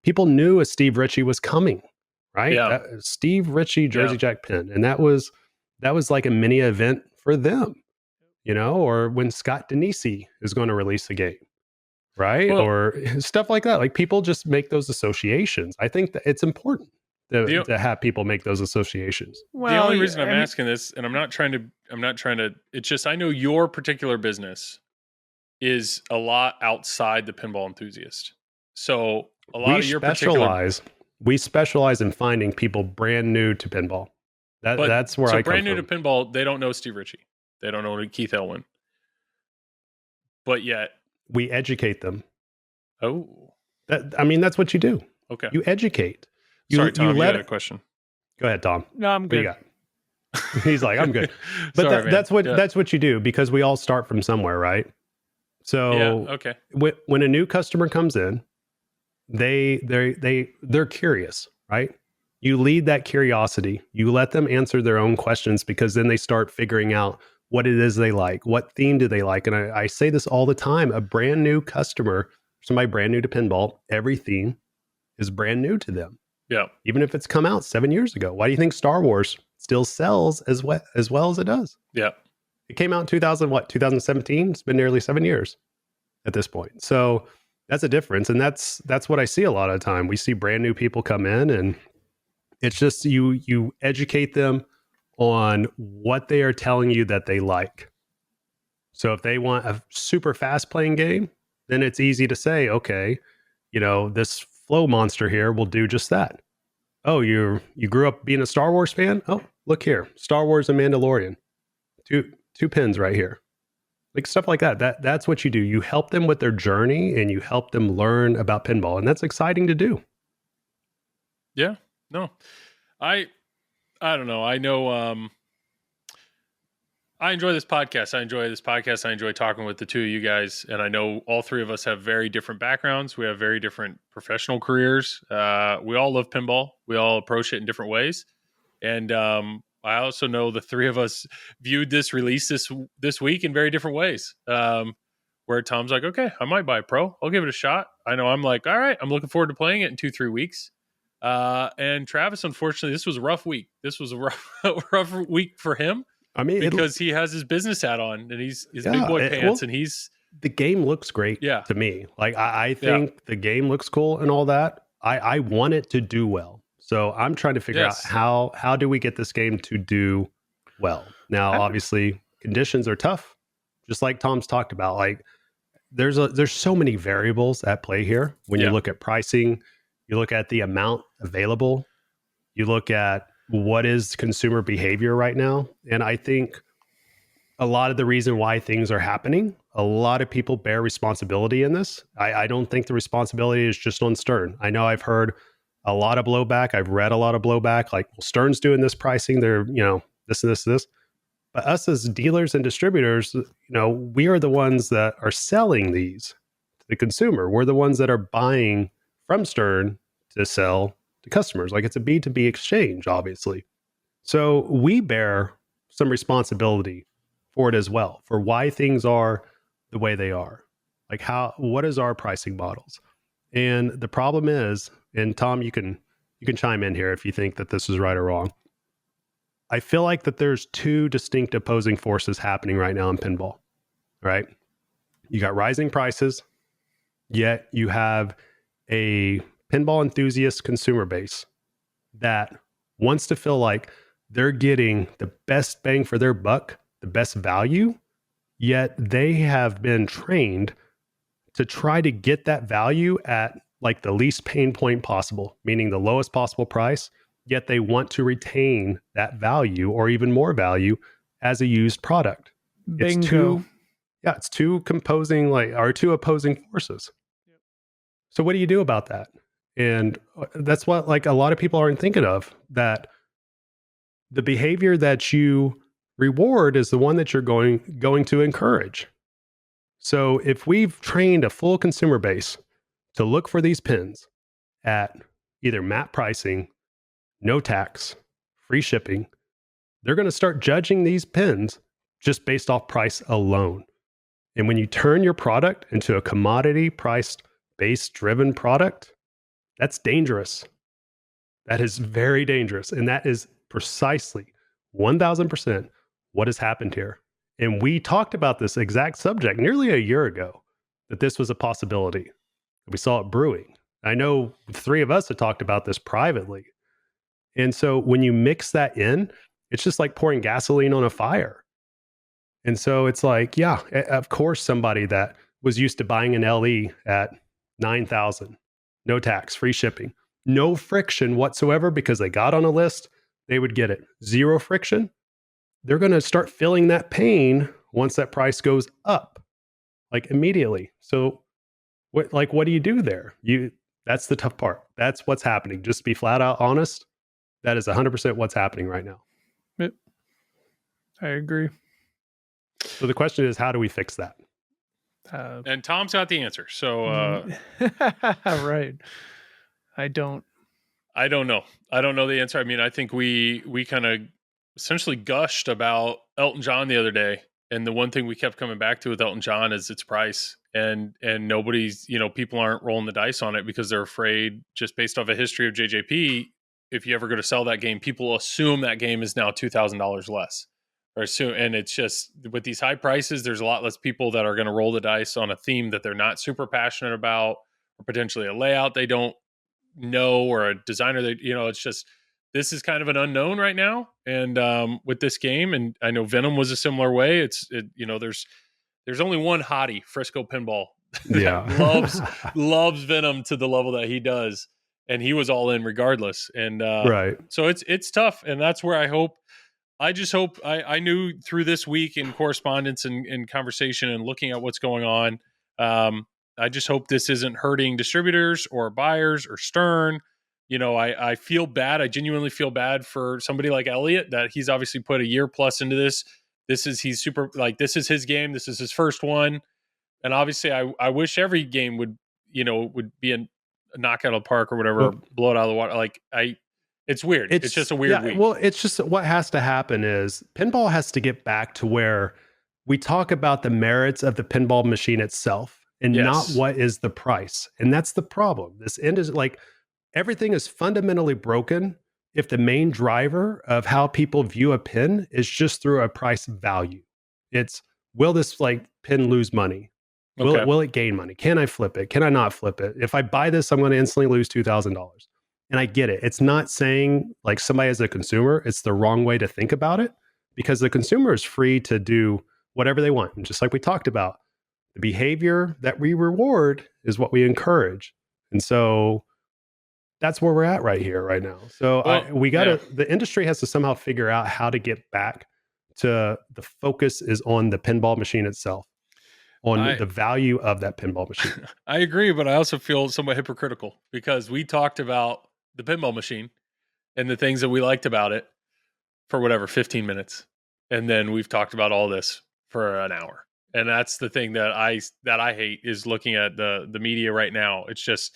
people knew a Steve Ritchie was coming, right? Yeah. Steve Ritchie Jersey Jack pin. And that was like a mini event for them, or when Scott Denisi is going to release a game, right? Well, or stuff like that. Like, people just make those associations. I think that it's important to have people make those associations. Well, the only reason I'm asking this, and I'm not trying to, it's just, I know your particular business is a lot outside the pinball enthusiast. So a lot of your we specialize in finding people brand new to pinball. That's where I come from. Brand new to pinball, they don't know Steve Ritchie. They don't know Keith Elwin. But yet we educate them. Oh. That's what you do. Okay. You educate. Sorry, Tom, you had a question. Go ahead, Tom. No, I'm good. He's like, I'm good. But that's what you do, because we all start from somewhere, right? So when a new customer comes in, they're curious, right? You lead that curiosity. You let them answer their own questions, because then they start figuring out what it is they like. What theme do they like? And I say this all the time. A brand new customer, somebody brand new to pinball, every theme is brand new to them. Yeah. Even if it's come out 7 years ago. Why do you think Star Wars still sells as well as it does? Yeah. It came out in 2017? It's been nearly 7 years at this point. So that's a difference. And that's what I see a lot of the time. We see brand new people come in, and it's just you educate them on what they are telling you that they like. So if they want a super fast playing game, then it's easy to say, okay, this Flow Monster here will do just that. Oh, you grew up being a Star Wars fan? Oh, look here, Star Wars and Mandalorian. Two pins right here. Like, stuff like that. That's what you do. You help them with their journey, and you help them learn about pinball, and that's exciting to do. Yeah. No. I don't know. I know I enjoy this podcast. I enjoy talking with the two of you guys. And I know all three of us have very different backgrounds. We have very different professional careers. We all love pinball. We all approach it in different ways. And I also know the three of us viewed this release this week in very different ways. Where Tom's like, okay, I might buy a Pro. I'll give it a shot. I know I'm like, all right, I'm looking forward to playing it in 2-3 weeks. And Travis, unfortunately, this was a rough week. This was a rough week for him. I mean, because he has his business hat on and he's his big boy pants and he's the game looks great to me. Like I think the game looks cool and all that. I want it to do well. So I'm trying to figure out how do we get this game to do well. Now, obviously, conditions are tough, just like Tom's talked about. Like there's so many variables at play here. When you look at pricing, you look at the amount available, you look at what is consumer behavior right now. And I think a lot of the reason why things are happening, a lot of people bear responsibility in this. I don't think the responsibility is just on Stern. I know I've heard a lot of blowback. I've read a lot of blowback, like, well, Stern's doing this pricing. They're, this and this and this. But us as dealers and distributors, we are the ones that are selling these to the consumer. We're the ones that are buying from Stern to sell to customers. Like it's a B2B exchange, obviously. So we bear some responsibility for it as well, for why things are the way they are. Like what is our pricing models? And the problem is, and Tom, you can chime in here if you think that this is right or wrong. I feel like that there's two distinct opposing forces happening right now in pinball, right? You got rising prices, yet you have a pinball enthusiast consumer base that wants to feel like they're getting the best bang for their buck, the best value, yet they have been trained to try to get that value at like the least pain point possible, meaning the lowest possible price, yet they want to retain that value or even more value as a used product. Bingo. It's two opposing forces. Yep. So what do you do about that? And that's what like a lot of people aren't thinking of, that the behavior that you reward is the one that you're going to encourage. So if we've trained a full consumer base to look for these pins at either MAP pricing, no tax, free shipping, they're going to start judging these pins just based off price alone. And when you turn your product into a commodity priced base driven product, that's dangerous. That is very dangerous. And that is precisely 1000% what has happened here. And we talked about this exact subject nearly a year ago, that this was a possibility. We saw it brewing. I know the three of us had talked about this privately. And so when you mix that in, it's just like pouring gasoline on a fire. And so it's like, yeah, of course, somebody that was used to buying an LE at $9,000, no tax, free shipping, no friction whatsoever because they got on a list, they would get it. Zero friction. They're going to start feeling that pain once that price goes up, like immediately. So what do you do there? That's the tough part. That's what's happening. Just to be flat out honest, that is 100% what's happening right now. Yep. I agree. So the question is, how do we fix that? And Tom's got the answer. So, right. I don't know. I don't know the answer. I mean, I think we kind of essentially gushed about Elton John the other day. And the one thing we kept coming back to with Elton John is its price. And nobody's, people aren't rolling the dice on it because they're afraid, just based off a history of JJP, if you ever go to sell that game, people assume that game is now $2,000 less. And it's just with these high prices, there's a lot less people that are going to roll the dice on a theme that they're not super passionate about, or potentially a layout they don't know, or a designer that, it's just, this is kind of an unknown right now. And with this game, and I know Venom was a similar way. There's only one hottie, Frisco Pinball, that loves Venom to the level that he does. And he was all in regardless. And right. So it's tough. And that's where I just hope I knew through this week in correspondence and conversation and looking at what's going on. I just hope this isn't hurting distributors or buyers or Stern. I feel bad. I genuinely feel bad for somebody like Elliot, that he's obviously put a year plus into this, he's super, like, this is his game. This is his first one. And obviously I wish every game would be a knockout of the park or whatever, blow it out of the water. Like it's weird. It's just a weird week. Well, it's just what has to happen is pinball has to get back to where we talk about the merits of the pinball machine itself and not what is the price. And that's the problem. This end is like everything is fundamentally broken if the main driver of how people view a pin is just through a price value. It's, will this like pin lose money? Will it gain money? Can I flip it? Can I not flip it? If I buy this, I'm going to instantly lose $2,000. And I get it. It's not saying like somebody as a consumer, it's the wrong way to think about it, because the consumer is free to do whatever they want. And just like we talked about, the behavior that we reward is what we encourage. And so that's where we're at right now. So the industry has to somehow figure out how to get back to the focus is on the pinball machine itself, on the value of that pinball machine. I agree, but I also feel somewhat hypocritical because we talked about the pinball machine and the things that we liked about it for 15 minutes. And then we've talked about all this for an hour. And that's the thing that I hate is looking at the media right now. It's just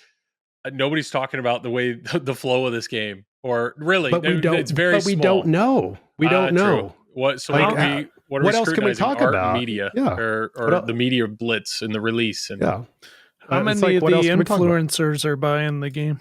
nobody's talking about the way the flow of this game, or really, but we don't. It's very but we small. don't know. We don't know. True. What? So like, what else can we talk about? Media, or the media blitz and the release, and how many of the influencers are buying the game?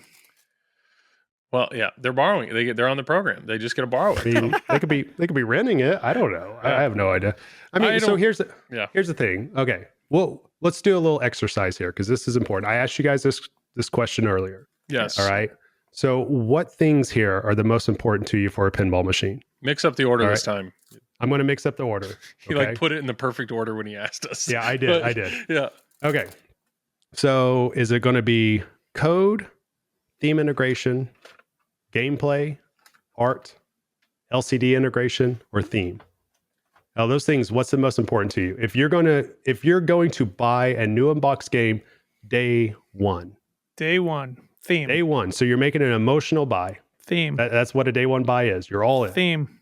Well, yeah, they're borrowing it. They're on the program. They just got to borrow it. I mean, they could be renting it. I don't know. I have no idea. I mean, so here's the thing. Okay, well, let's do a little exercise here because this is important. I asked you guys this question earlier. Yes. All right. So, what things here are the most important to you for a pinball machine? Mix up the order this time. I'm going to mix up the order. He put it in the perfect order when he asked us. Yeah, I did. I did. Yeah. Okay. So, is it going to be code, theme integration, gameplay, art, LCD integration, or theme? Now, those things, what's the most important to you? If you're going to buy a new unboxed game day one. Theme. Day one. So you're making an emotional buy. Theme. That's what a day one buy is. You're all in. Theme.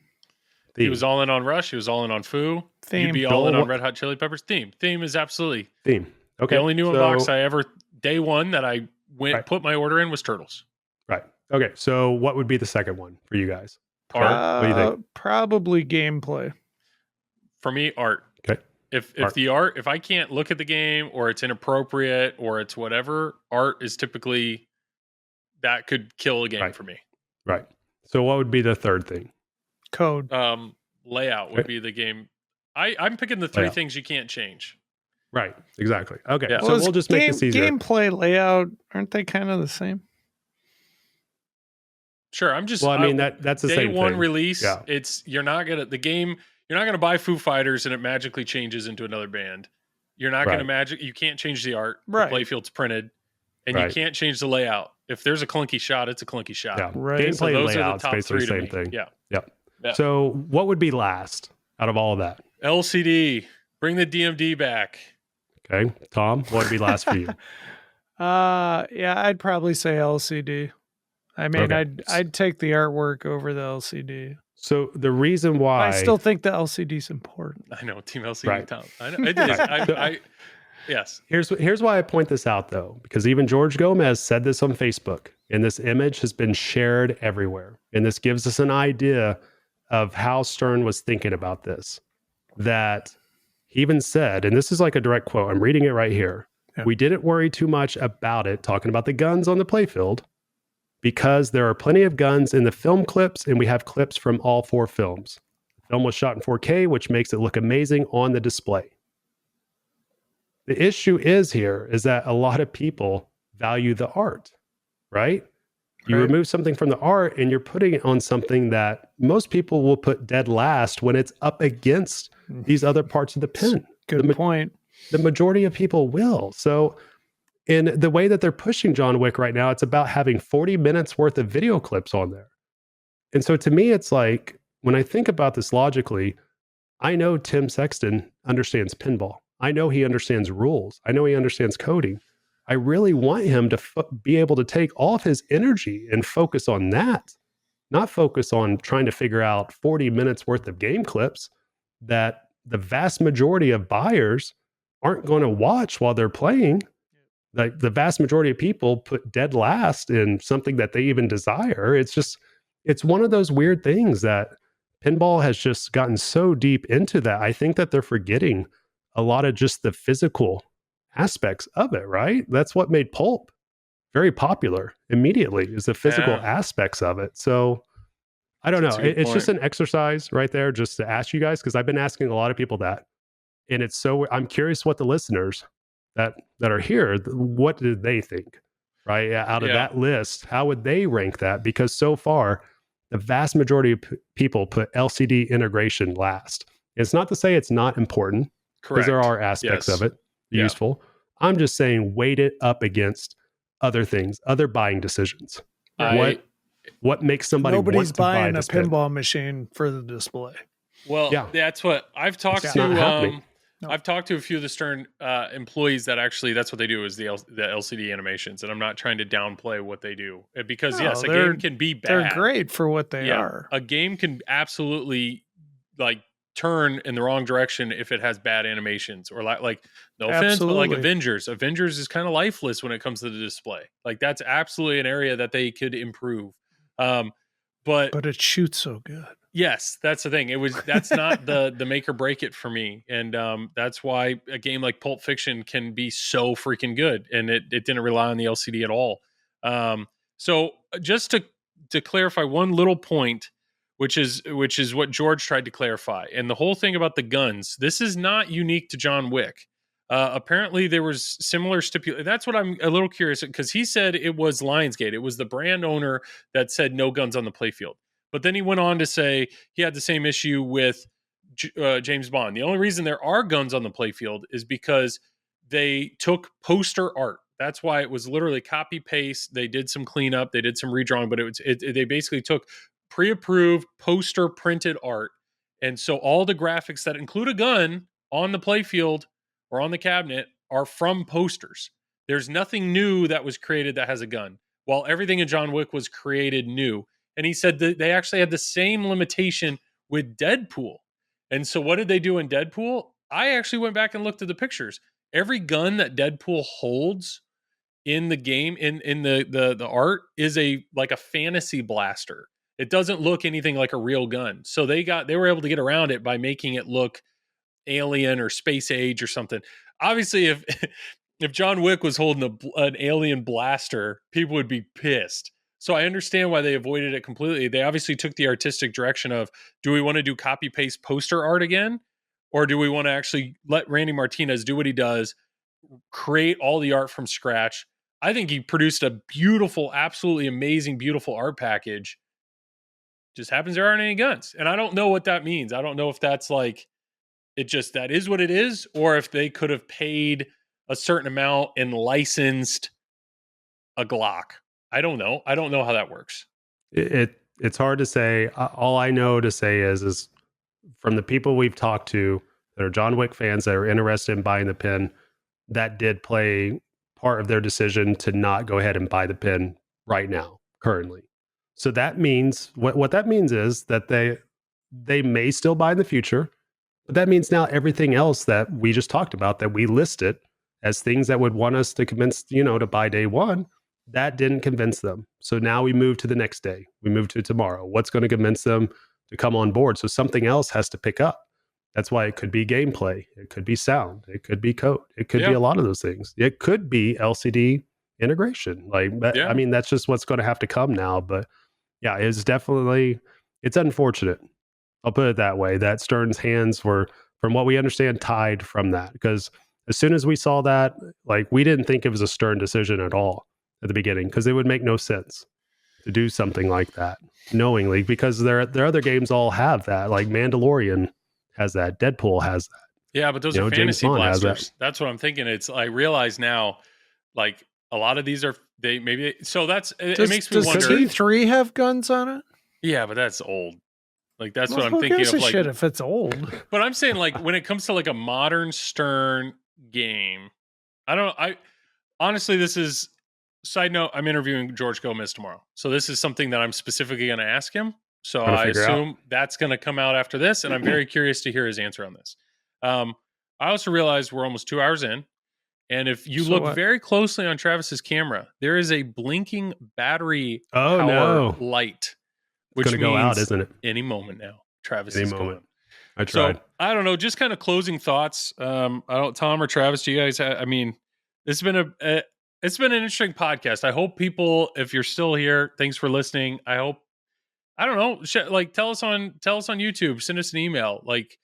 He was all in on Rush. He was all in on Foo. Theme. You'd be all in on Red Hot Chili Peppers. Theme. Theme is absolutely theme. Okay. The only new unbox I ever day one that I put my order in was Turtles. Right. Okay. So what would be the second one for you guys? Art. What do you think? Probably gameplay. For me, art. Okay. If I can't look at the game or it's inappropriate or it's whatever, art is typically that could kill a game for me. Right. So what would be the third thing? Code. Layout would be the game. I'm picking the three things you can't change. Right. Exactly. Okay. Yeah. So we'll just make this easier. Gameplay, layout, aren't they kind of the same? Sure. I'm just. Well, I mean that's the same day one thing. release. Yeah. You're not gonna buy Foo Fighters and it magically changes into another band. You're not gonna you can't change the art. Right. The playfield's printed, and you can't change the layout. If there's a clunky shot, it's a clunky shot. Yeah. Right. Gameplay and layout's basically the same thing. Yeah. Yep. Yeah. So what would be last out of all of that? LCD. Bring the DMD back. Okay. Tom, what would be last for you? Yeah, I'd probably say LCD. I mean, Okay. I'd take the artwork over the LCD. So the reason why I still think the LCD's important. I know, Team LCD. Right. Tom. I know. It is. Yes. Here's why I point this out though, because even George Gomez said this on Facebook, and this image has been shared everywhere, and this gives us an idea of how Stern was thinking about this. That he even said, and this is like a direct quote, I'm reading it right here. Yeah. We didn't worry too much about it, talking about the guns on the playfield, because there are plenty of guns in the film clips, and we have clips from all 4 films. The film was shot in 4K, which makes it look amazing on the display. The issue is that a lot of people value the art, right? You remove something from the art and you're putting it on something that most people will put dead last when it's up against these other parts of the pin. Good point. The majority of people will. So in the way that they're pushing John Wick right now, it's about having 40 minutes worth of video clips on there. And so to me, it's like, when I think about this logically, I know Tim Sexton understands pinball. I know he understands rules. I know he understands coding. I really want him to be able to take all of his energy and focus on that, not focus on trying to figure out 40 minutes worth of game clips. that the vast majority of buyers aren't going to watch while they're playing. Like the vast majority of people put dead last in something that they even desire. It's one of those weird things that pinball has just gotten so deep into that. I think that they're forgetting a lot of just the physical aspects of it, right? That's what made Pulp very popular immediately, is the physical aspects of it. So I don't know. It's just an exercise right there just to ask you guys, because I've been asking a lot of people that. And I'm curious what the listeners that are here, what do they think, right? Out of that list, how would they rank that? Because so far, the vast majority of people put LCD integration last. It's not to say it's not important, because there are aspects of it useful. I'm just saying weight it up against other things, other buying decisions. What makes somebody nobody's want to buy buying a this pin? pinball machine for the display. Well, that's what I've talked to. No. I've talked to a few of the Stern employees that actually that's what they do, is the LCD animations, and I'm not trying to downplay what they do, because a game can be bad. They're great for what they are. A game can absolutely like turn in the wrong direction if it has bad animations, or like no offense, but like Avengers is kind of lifeless when it comes to the display. Like that's absolutely an area that they could improve. But it shoots so good. Yes, that's the thing. That's not the make or break it for me. And that's why a game like Pulp Fiction can be so freaking good. And it didn't rely on the LCD at all. So just to clarify one little point, which is what George tried to clarify. And the whole thing about the guns, this is not unique to John Wick. Apparently there was similar stipulation. That's what I'm a little curious, because he said it was Lionsgate. It was the brand owner that said no guns on the playfield. But then he went on to say he had the same issue with James Bond. The only reason there are guns on the playfield is because they took poster art. That's why it was literally copy paste. They did some cleanup, they did some redrawing, but they basically took pre-approved poster printed art. And so all the graphics that include a gun on the playfield or on the cabinet are from posters. There's nothing new that was created that has a gun, while everything in John Wick was created new. And he said that they actually had the same limitation with Deadpool. And so what did they do in Deadpool? I actually went back and looked at the pictures. Every gun that Deadpool holds in the game, in the art, is like a fantasy blaster. It doesn't look anything like a real gun. So they were able to get around it by making it look alien or space age or something. Obviously, if John Wick was holding an alien blaster, people would be pissed. So I understand why they avoided it completely. They obviously took the artistic direction of, do we want to do copy paste poster art again? Or do we want to actually let Randy Martinez do what he does, create all the art from scratch? I think he produced a beautiful, absolutely amazing, beautiful art package. Just happens there aren't any guns. And I don't know what that means. I don't know if that's like, that is what it is, or if they could have paid a certain amount and licensed a Glock. I don't know. I don't know how that works. It's hard to say. All I know to say is from the people we've talked to that are John Wick fans that are interested in buying the pin, that did play part of their decision to not go ahead and buy the pin right now, currently. So that means what that means is that they may still buy in the future, but that means now everything else that we just talked about, that we listed as things that would want us to convince, to buy day one, that didn't convince them. So now we move to the next day. We move to tomorrow. What's going to convince them to come on board? So something else has to pick up. That's why it could be gameplay. It could be sound. It could be code. It could be a lot of those things. It could be LCD integration. I mean, that's just what's going to have to come now. But yeah, it's unfortunate. I'll put it that way, that Stern's hands were, from what we understand, tied from that. Because as soon as we saw that, we didn't think it was a Stern decision at all at the beginning, because it would make no sense to do something like that knowingly, because their other games all have that. Like Mandalorian has that, Deadpool has that. Yeah, but those are fantasy blasters. That's what I'm thinking. I realize now, a lot of these are it makes me wonder. Does T3 have guns on it? Yeah, but that's old. That's what I'm thinking of. Shit if it's old. But I'm saying when it comes to a modern Stern game, honestly, this is. Side note, I'm interviewing George Gomez tomorrow. So this is something that I'm specifically going to ask him. So I assume that's going to come out after this, and I'm very curious to hear his answer on this. I also realized we're almost 2 hours in, and if you look very closely on Travis's camera, there is a blinking battery power light, which means go out, isn't it? Any moment now. Travis any is moment. going. I tried. So, I don't know, just kind of closing thoughts. I don't, Tom or Travis, do you guys have, I mean, it's been it's been an interesting podcast. I hope people, if you're still here, thanks for listening. I hope, I don't know, like tell us on YouTube, send us an email. Like,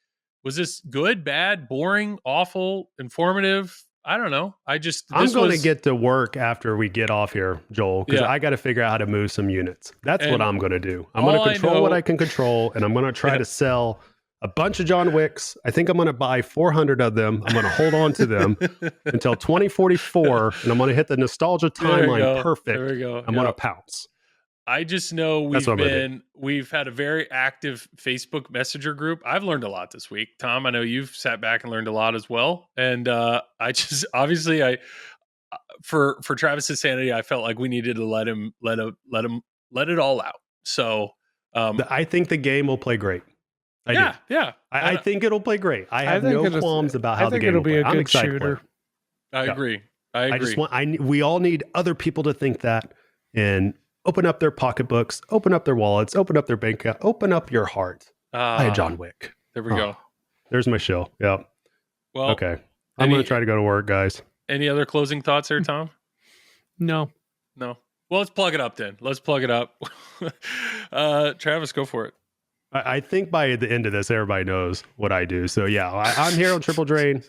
was this good, bad, boring, awful, informative? I don't know. I'm going to get to work after we get off here, Joel, because I got to figure out how to move some units. That's what I'm going to do. I'm going to control what I can control, and I'm going to try to sell a bunch of John Wicks. I think I'm going to buy 400 of them. I'm going to hold on to them until 2044, and I'm going to hit the nostalgia timeline perfect. There we go. I'm going to pounce. I just know we've had a very active Facebook Messenger group. I've learned a lot this week. Tom, I know you've sat back and learned a lot as well. And I just obviously for Travis's sanity, I felt like we needed to let it all out. So I think the game will play great. I think it'll play great. I have no qualms about how the game will play. I'm excited for it. I agree. We all need other people to think that and open up their pocketbooks, open up their wallets, open up their bank account, open up your heart. Hi, John Wick. There we go. There's my shill. Yep. Well, okay. I'm going to try to go to work, guys. Any other closing thoughts here, Tom? No. Well, let's plug it up then. Let's plug it up. Travis, go for it. I think by the end of this, everybody knows what I do. So yeah, I'm here on Triple Drain.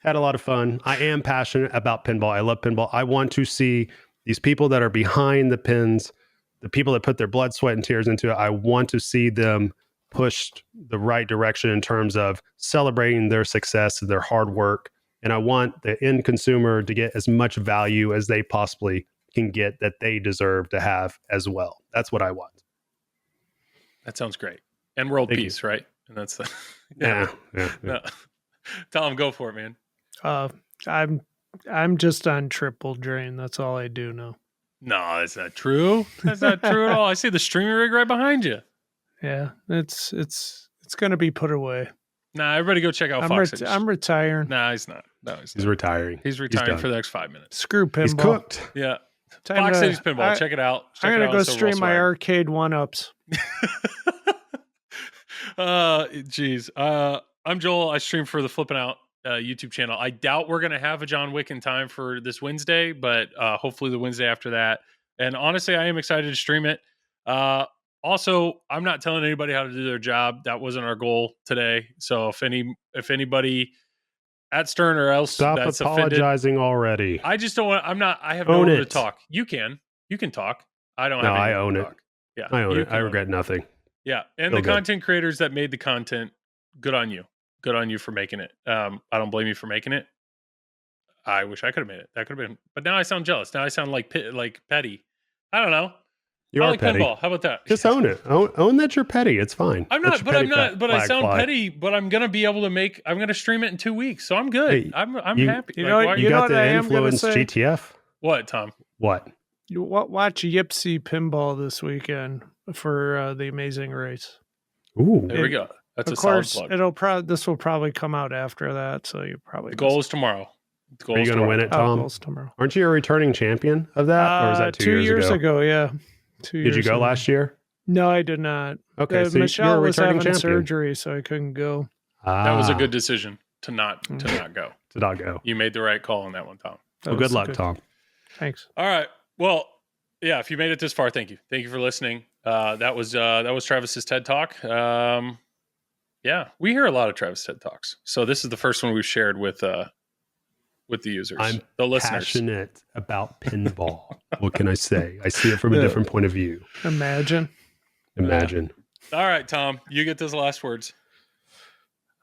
Had a lot of fun. I am passionate about pinball. I love pinball. I want to see these people that are behind the pins, the people that put their blood, sweat, and tears into it. I want to see them pushed the right direction in terms of celebrating their success and their hard work. And I want the end consumer to get as much value as they possibly can get that they deserve to have as well. That's what I want. That sounds great. And world peace, right? And that's the yeah. No. Tom, go for it, man. I'm just on Triple Drain. That's all I do now. No, that's not true. That's not true at all. I see the streaming rig right behind you. Yeah, it's going to be put away. Nah, everybody go check out Fox. I'm retiring. Nah, he's not. No, he's retiring. He's retiring for the next 5 minutes. Screw pinball. He's cooked. Yeah. Fox Cities Pinball. Check it out. I'm going to go stream my arcade 1-ups. Geez. I'm Joel. I stream for the Flippin' Out YouTube channel. I doubt we're going to have a John Wick in time for this Wednesday, but hopefully the Wednesday after that. And honestly, I am excited to stream it. Also, I'm not telling anybody how to do their job. That wasn't our goal today. So if anybody at Stern or else that's apologizing offended, already. I just don't want. I have no one to talk. You can talk. I don't have. No, I own it. Talk. Yeah, I own it. I regret nothing. Yeah, and the content creators that made the content, good on you. Good on you for making it. I don't blame you for making it. I wish I could have made it. That could have been. But now I sound jealous. Now I sound like petty. I don't know. You are like petty. Pinball. How about that? Just own it. Own that you're petty. It's fine. I'm not. But I'm not. But I sound petty. But I'm gonna be able to make. I'm gonna stream it in 2 weeks, so I'm good. Hey, I'm happy. You know. You got the influence GTF. What, Tom? What? You watch Yipsy Pinball this weekend for the Amazing Race. Ooh, there we go. That's a solid plug. This will probably come out after that, so you probably. The goal is tomorrow. Are you going to win it, Tom? Goal's tomorrow. Aren't you a returning champion of that, or was that 2 years ago? Yeah. Did you go last year? No, I did not. Okay, so Michelle was having surgery, so I couldn't go. That was a good decision to not go. To not go. You made the right call on that one, Tom. Well, good luck, Tom. Thanks. All right. Well, yeah. If you made it this far, thank you. Thank you for listening. That was Travis's TED Talk. Yeah, we hear a lot of Travis TED Talks. So this is the first one we've shared with the users. I'm the listeners. Passionate about pinball. What can I say? I see it from a different point of view. Imagine. All right, Tom, you get those last words.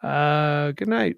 Good night.